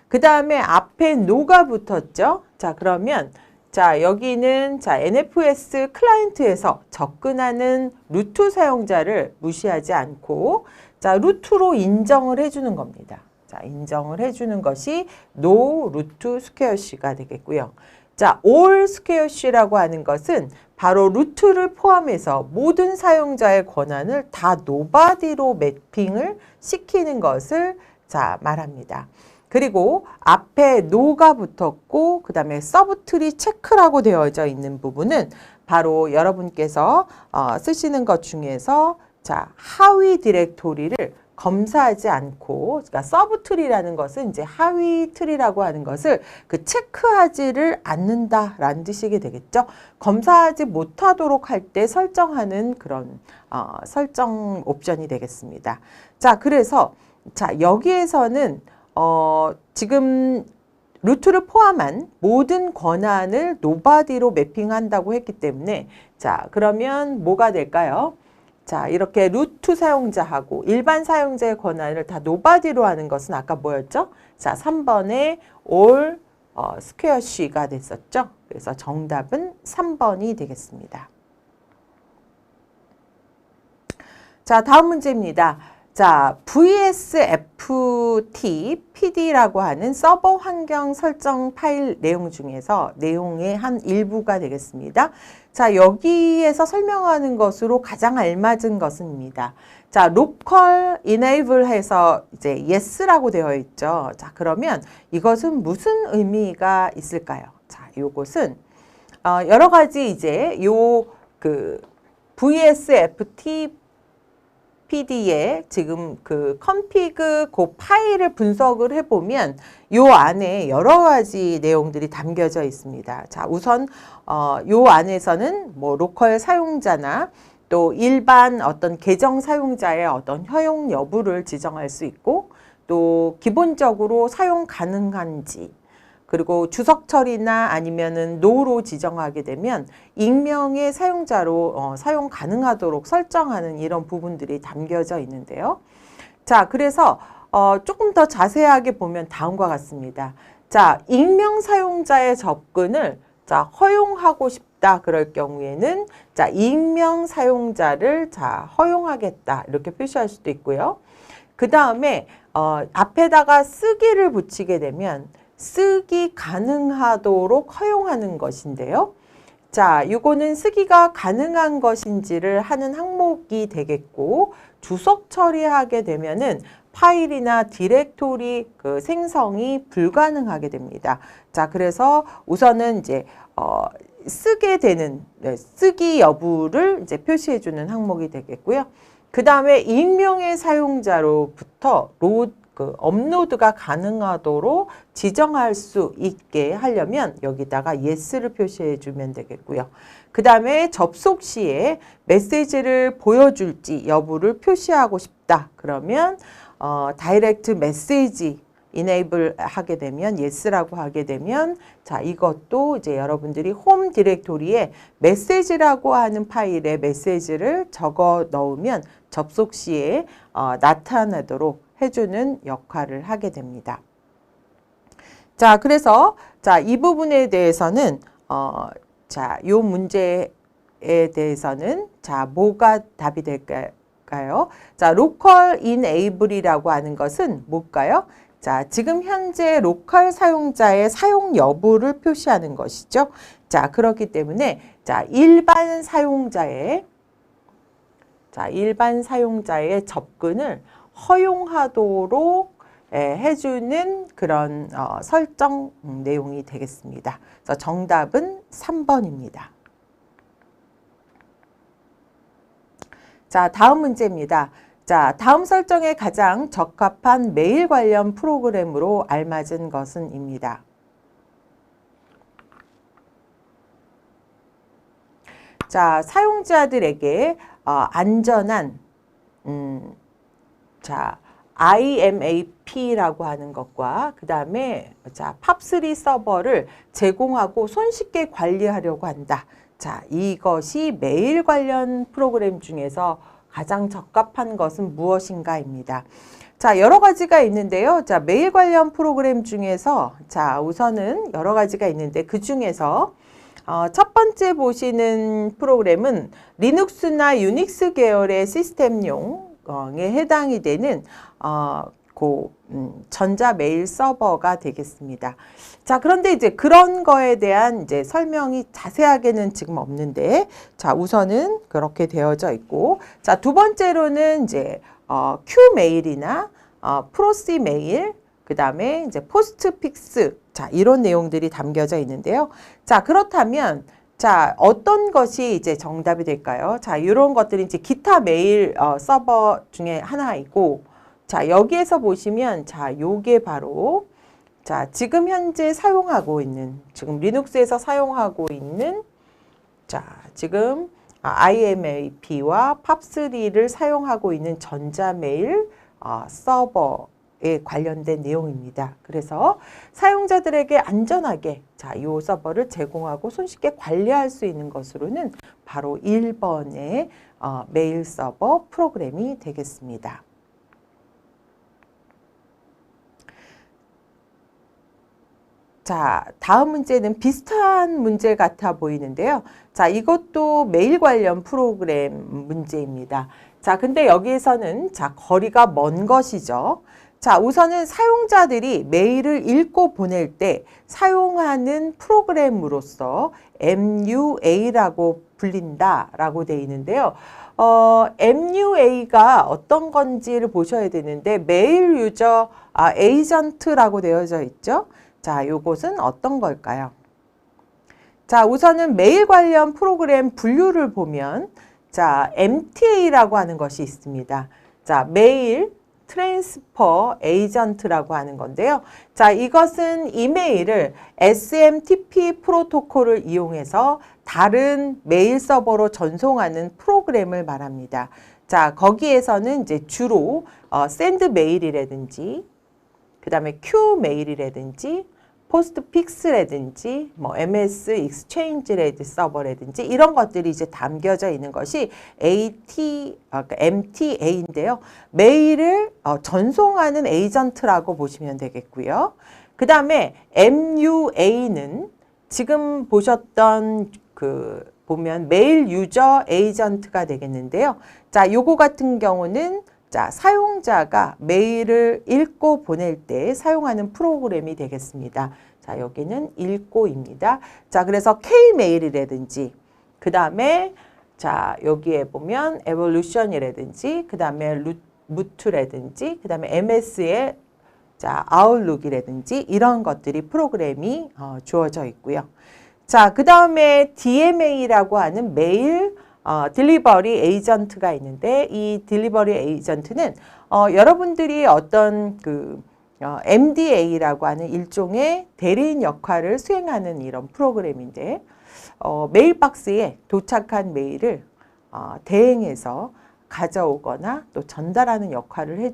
그 다음에 앞에 no가 붙었죠. 자, 그러면 자, 여기는 자, NFS 클라이언트에서 접근하는 루트 사용자를 무시하지 않고 자, 루트로 인정을 해주는 겁니다. 자, 인정을 해주는 것이 no 루트 스퀘어쉬가 되겠고요. 자, all 스퀘어쉬라고 하는 것은 바로 루트를 포함해서 모든 사용자의 권한을 다 nobody로 매핑을 시키는 것을 자, 말합니다. 그리고 앞에 no가 붙었고 그 다음에 서브트리 체크라고 되어져 있는 부분은 바로 여러분께서 쓰시는 것 중에서 자, 하위 디렉토리를 검사하지 않고 그러니까 서브트리라는 것은 이제 하위 트리라고 하는 것을 그 체크하지를 않는다라는 뜻이게 되겠죠. 검사하지 못하도록 할 때 설정하는 그런 설정 옵션이 되겠습니다. 자, 그래서 자, 여기에서는 지금 루트를 포함한 모든 권한을 nobody로 매핑한다고 했기 때문에 자, 그러면 뭐가 될까요? 자, 이렇게 루트 사용자하고 일반 사용자의 권한을 다 nobody로 하는 것은 아까 뭐였죠? 자, 3번에 all 스퀘어쉬가 됐었죠. 그래서 정답은 3번이 되겠습니다. 자, 다음 문제입니다. 자, VSFT PD라고 하는 서버 환경 설정 파일 내용 중에서 내용의 한 일부가 되겠습니다. 자, 여기에서 설명하는 것으로 가장 알맞은 것입니다. 자, local enable 해서 이제 yes라고 되어 있죠. 자, 그러면 이것은 무슨 의미가 있을까요? 자, 요것은 여러 가지 이제 VSFT PD에 지금 그 config 그 파일을 분석을 해보면 요 안에 여러 가지 내용들이 담겨져 있습니다. 자, 우선 요 안에서는 뭐 로컬 사용자나 또 일반 어떤 계정 사용자의 어떤 허용 여부를 지정할 수 있고 또 기본적으로 사용 가능한지 그리고 주석 처리나 아니면은 no로 지정하게 되면 익명의 사용자로 사용 가능하도록 설정하는 이런 부분들이 담겨져 있는데요. 자, 그래서 조금 더 자세하게 보면 다음과 같습니다. 자, 익명 사용자의 접근을 자, 허용하고 싶다 그럴 경우에는 자, 익명 사용자를 자, 허용하겠다 이렇게 표시할 수도 있고요. 그 다음에 앞에다가 쓰기를 붙이게 되면 쓰기 가능하도록 허용하는 것인데요. 자, 이거는 쓰기가 가능한 것인지를 하는 항목이 되겠고 주석 처리하게 되면은 파일이나 디렉토리 그 생성이 불가능하게 됩니다. 자, 그래서 우선은 이제 쓰게 되는 쓰기 여부를 이제 표시해 주는 항목이 되겠고요. 그 다음에 익명의 사용자로부터 업로드가 가능하도록 지정할 수 있게 하려면 여기다가 yes를 표시해 주면 되겠고요. 그 다음에 접속 시에 메시지를 보여줄지 여부를 표시하고 싶다. 그러면 다이렉트 메시지 enable 하게 되면 yes라고 하게 되면 자, 이것도 이제 여러분들이 홈 디렉토리에 메시지라고 하는 파일에 메시지를 적어 넣으면 접속 시에 나타나도록 해주는 역할을 하게 됩니다. 자, 그래서 자, 이 부분에 대해서는 자, 요 문제에 대해서는 자, 뭐가 답이 될까요? 자, local enable이라고 하는 것은 뭘까요? 자, 지금 현재 로컬 사용자의 사용 여부를 표시하는 것이죠. 자, 그렇기 때문에 자, 일반 사용자의 접근을 허용하도록 해주는 그런 설정 내용이 되겠습니다. 그래서 정답은 3번입니다. 자, 다음 문제입니다. 자, 다음 설정에 가장 적합한 메일 관련 프로그램으로 알맞은 것은 입니다. 자, 사용자들에게 안전한 자, IMAP라고 하는 것과 그 다음에 자, 팝3 서버를 제공하고 손쉽게 관리하려고 한다. 자, 이것이 메일 관련 프로그램 중에서 가장 적합한 것은 무엇인가입니다. 자, 여러 가지가 있는데요. 자, 메일 관련 프로그램 중에서 자, 우선은 여러 가지가 있는데 그 중에서 첫 번째 보시는 프로그램은 리눅스나 유닉스 계열의 시스템용에 해당이 되는 전자 메일 서버가 되겠습니다. 자, 그런데 이제 그런 거에 대한 이제 설명이 자세하게는 지금 없는데, 자, 우선은 그렇게 되어져 있고, 자, 두 번째로는 이제 Q 메일이나 프로시 메일, 그 다음에 이제 포스트픽스, 자, 이런 내용들이 담겨져 있는데요. 자, 그렇다면 자, 어떤 것이 이제 정답이 될까요? 자, 이런 것들이 이제 기타 메일 서버 중에 하나이고, 자, 여기에서 보시면 자, 요게 바로 자, 지금 현재 사용하고 있는 지금 리눅스에서 사용하고 있는 자, 지금 IMAP와 팝3를 사용하고 있는 전자메일 서버에 관련된 내용입니다. 그래서 사용자들에게 안전하게 자, 이 서버를 제공하고 손쉽게 관리할 수 있는 것으로는 바로 1번의 메일 서버 프로그램이 되겠습니다. 자, 다음 문제는 비슷한 문제 같아 보이는데요. 자, 이것도 메일 관련 프로그램 문제입니다. 자, 근데 여기에서는 자, 거리가 먼 것이죠. 자, 우선은 사용자들이 메일을 읽고 보낼 때 사용하는 프로그램으로서 MUA라고 불린다라고 되어 있는데요. MUA가 어떤 건지를 보셔야 되는데 메일 유저 에이전트라고 되어져 있죠. 자, 요것은 어떤 걸까요? 자, 우선은 메일 관련 프로그램 분류를 보면 자, MTA라고 하는 것이 있습니다. 자, 메일 트랜스퍼 에이전트라고 하는 건데요. 자, 이것은 이메일을 SMTP 프로토콜을 이용해서 다른 메일 서버로 전송하는 프로그램을 말합니다. 자, 거기에서는 이제 주로 샌드 메일이라든지 그 다음에 Q 메일이라든지 포스트픽스라든지 뭐 MS 익스체인지 서버라든지 이런 것들이 이제 담겨져 있는 것이 MTA인데요. 메일을 전송하는 에이전트라고 보시면 되겠고요. 그 다음에 MUA는 지금 보셨던 보면 메일 유저 에이전트가 되겠는데요. 자, 요거 같은 경우는 자, 사용자가 메일을 읽고 보낼 때 사용하는 프로그램이 되겠습니다. 자, 여기는 읽고입니다. 자, 그래서 K메일이라든지 그 다음에 자, 여기에 보면 에볼루션이라든지 그 다음에 무트라든지 그 다음에 MS의 자, 아웃룩이라든지 이런 것들이 프로그램이 주어져 있고요. 자, 그 다음에 DMA라고 하는 메일 딜리버리 에이전트가 있는데 이 딜리버리 에이전트는 여러분들이 어떤 MDA라고 하는 일종의 대리인 역할을 수행하는 이런 프로그램인데 메일박스에 도착한 메일을 대행해서 가져오거나 또 전달하는 역할을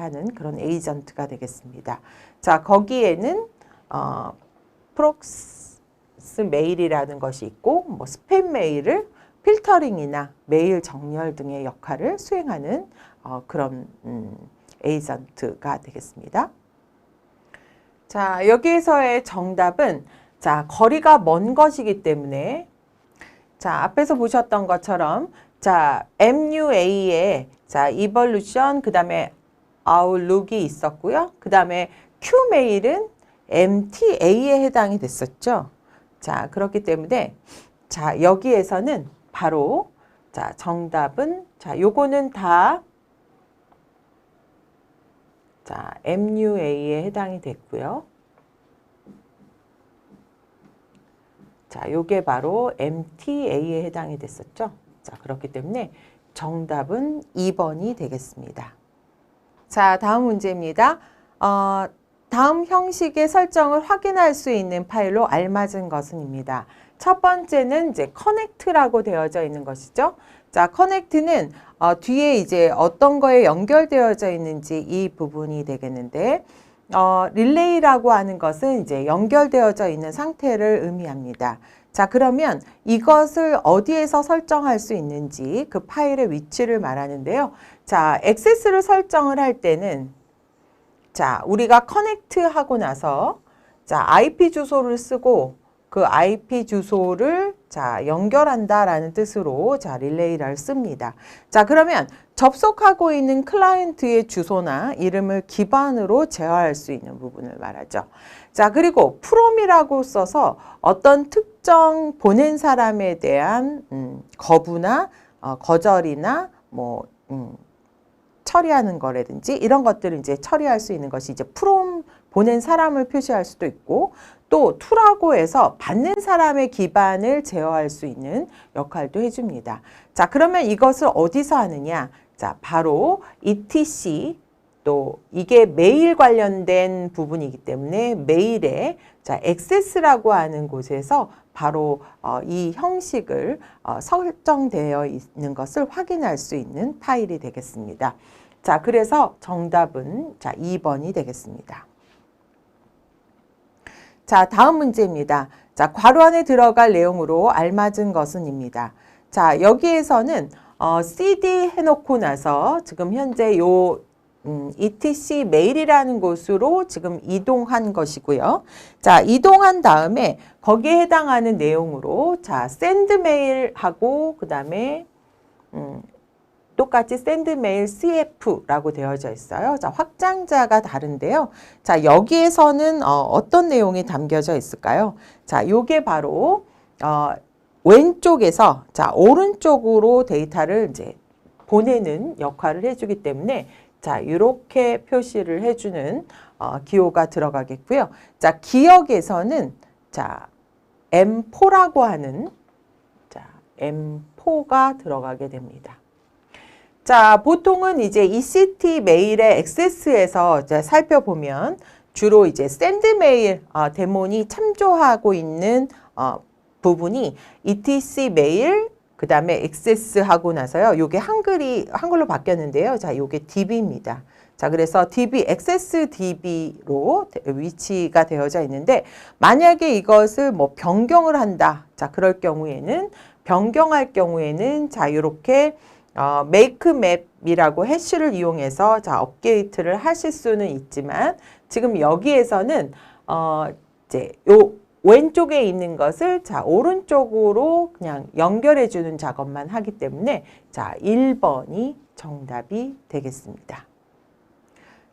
하는 그런 에이전트가 되겠습니다. 자, 거기에는 프록스 메일이라는 것이 있고 뭐 스팸 메일을 필터링이나 메일 정렬 등의 역할을 수행하는 그런 에이전트가 되겠습니다. 자, 여기에서의 정답은 자, 거리가 먼 것이기 때문에 자, 앞에서 보셨던 것처럼 자, MUA에 자, 이볼루션 그다음에 아웃룩이 있었고요. 그다음에 Q메일은 MTA에 해당이 됐었죠. 자, 그렇기 때문에 자, 여기에서는 바로 자, 정답은 자, 요거는 다 자, MUA에 해당이 됐고요. 자, 요게 바로 MTA에 해당이 됐었죠. 자, 그렇기 때문에 정답은 2번이 되겠습니다. 자, 다음 문제입니다. 다음 형식의 설정을 확인할 수 있는 파일로 알맞은 것은입니다. 첫 번째는 이제 커넥트라고 되어져 있는 것이죠. 자, 커넥트는 뒤에 이제 어떤 거에 연결되어져 있는지 이 부분이 되겠는데, 릴레이라고 하는 것은 이제 연결되어져 있는 상태를 의미합니다. 자, 그러면 이것을 어디에서 설정할 수 있는지 그 파일의 위치를 말하는데요. 자, 액세스를 설정을 할 때는 자, 우리가 커넥트 하고 나서 자, IP 주소를 쓰고 그 IP 주소를 자, 연결한다라는 뜻으로 자, 릴레이를 씁니다. 자, 그러면 접속하고 있는 클라이언트의 주소나 이름을 기반으로 제어할 수 있는 부분을 말하죠. 자, 그리고 from이라고 써서 어떤 특정 보낸 사람에 대한 거부나 거절이나 뭐 처리하는 거라든지 이런 것들을 이제 처리할 수 있는 것이 이제 from 보낸 사람을 표시할 수도 있고 또 to라고 해서 받는 사람의 기반을 제어할 수 있는 역할도 해줍니다. 자, 그러면 이것을 어디서 하느냐? 자, 바로 etc 또 이게 메일 관련된 부분이기 때문에 메일에 자, 액세스라고 하는 곳에서 바로 이 형식을 설정되어 있는 것을 확인할 수 있는 파일이 되겠습니다. 자, 그래서 정답은 자, 2번이 되겠습니다. 자, 다음 문제입니다. 자, 괄호 안에 들어갈 내용으로 알맞은 것은입니다. 자, 여기에서는 cd 해놓고 나서 지금 현재 요 etc 메일이라는 곳으로 지금 이동한 것이고요. 자, 이동한 다음에 거기에 해당하는 내용으로 자, send 메일하고 그 다음에 똑같이 send 메일 cf라고 되어져 있어요. 자, 확장자가 다른데요. 자, 여기에서는 어떤 내용이 담겨져 있을까요? 자, 요게 바로 왼쪽에서 자, 오른쪽으로 데이터를 이제 보내는 역할을 해주기 때문에 자, 이렇게 표시를 해주는 기호가 들어가겠고요. 자, 기억에서는 자, M4라고 하는 자, M4가 들어가게 됩니다. 자, 보통은 이제 ECT 메일의 액세스에서 이제 살펴보면 주로 이제 send 메일 데몬이 참조하고 있는 부분이 etc 메일 그 다음에 액세스 하고 나서요. 요게 한글로 바뀌었는데요. 자, 요게 DB입니다. 자, 그래서 DB, 액세스 DB로 위치가 되어져 있는데 만약에 이것을 뭐 변경을 한다. 자, 그럴 경우에는 변경할 경우에는 자, 요렇게 make map이라고 해시를 이용해서 자, 업데이트를 하실 수는 있지만 지금 여기에서는 이제 요 왼쪽에 있는 것을 자, 오른쪽으로 그냥 연결해 주는 작업만 하기 때문에 자, 1번이 정답이 되겠습니다.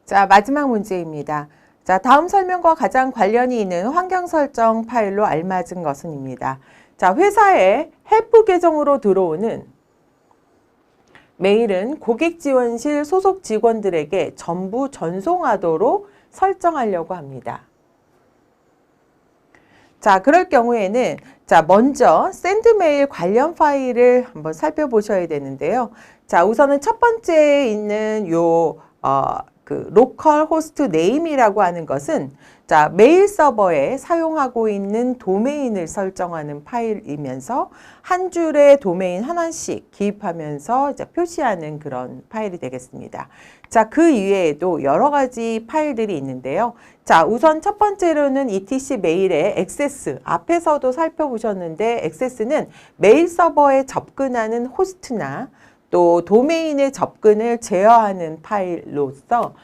자, 마지막 문제입니다. 자, 다음 설명과 가장 관련이 있는 환경 설정 파일로 알맞은 것은입니다. 자, 회사에 헬프 계정으로 들어오는 메일은 고객 지원실 소속 직원들에게 전부 전송하도록 설정하려고 합니다. 자, 그럴 경우에는 자, 먼저 샌드메일 관련 파일을 한번 살펴보셔야 되는데요. 자, 우선은 첫 번째에 있는 요 로컬 호스트 네임이라고 하는 것은 자, 메일 서버에 사용하고 있는 도메인을 설정하는 파일이면서 한 줄의 도메인 하나씩 기입하면서 이제 표시하는 그런 파일이 되겠습니다. 자, 그 이외에도 여러 가지 파일들이 있는데요. 자, 우선 첫 번째로는 etc 메일의 액세스, 앞에서도 살펴보셨는데 액세스는 메일 서버에 접근하는 호스트나 또 도메인의 접근을 제어하는 파일로서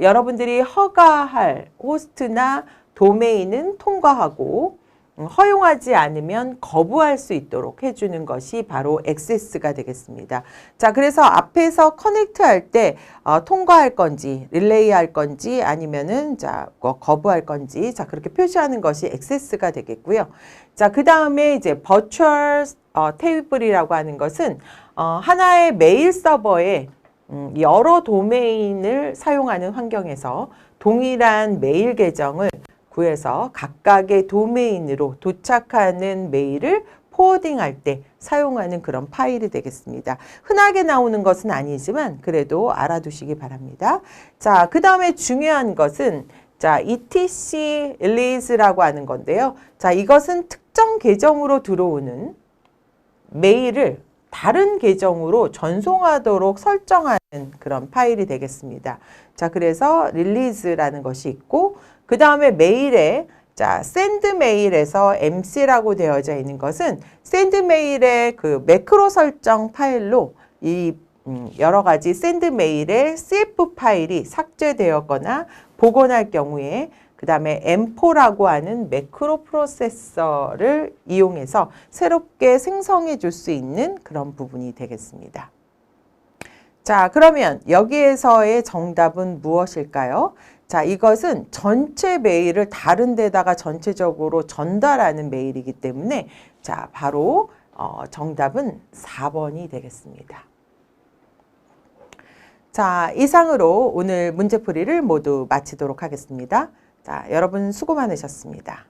여러분들이 허가할 호스트나 도메인은 통과하고 허용하지 않으면 거부할 수 있도록 해주는 것이 바로 액세스가 되겠습니다. 자, 그래서 앞에서 커넥트 할 때 통과할 건지 릴레이 할 건지 아니면은 자, 거부할 건지 자, 그렇게 표시하는 것이 액세스가 되겠고요. 자, 그 다음에 이제 버추얼 테이블이라고 하는 것은 하나의 메일 서버에 여러 도메인을 사용하는 환경에서 동일한 메일 계정을 구해서 각각의 도메인으로 도착하는 메일을 포워딩할 때 사용하는 그런 파일이 되겠습니다. 흔하게 나오는 것은 아니지만 그래도 알아두시기 바랍니다. 자, 그 다음에 중요한 것은 자, etc release라고 하는 건데요. 자, 이것은 특정 계정으로 들어오는 메일을 다른 계정으로 전송하도록 설정하는 그런 파일이 되겠습니다. 자, 그래서 릴리즈라는 것이 있고 그 다음에 메일에 자, 샌드 메일에서 MC라고 되어져 있는 것은 샌드 메일의 그 매크로 설정 파일로 이 여러 가지 샌드 메일의 CF 파일이 삭제되었거나 복원할 경우에 그 다음에 M4라고 하는 매크로 프로세서를 이용해서 새롭게 생성해 줄 수 있는 그런 부분이 되겠습니다. 자, 그러면 여기에서의 정답은 무엇일까요? 자, 이것은 전체 메일을 다른 데다가 전체적으로 전달하는 메일이기 때문에 자, 바로 정답은 4번이 되겠습니다. 자, 이상으로 오늘 문제풀이를 모두 마치도록 하겠습니다. 자, 여러분 수고 많으셨습니다.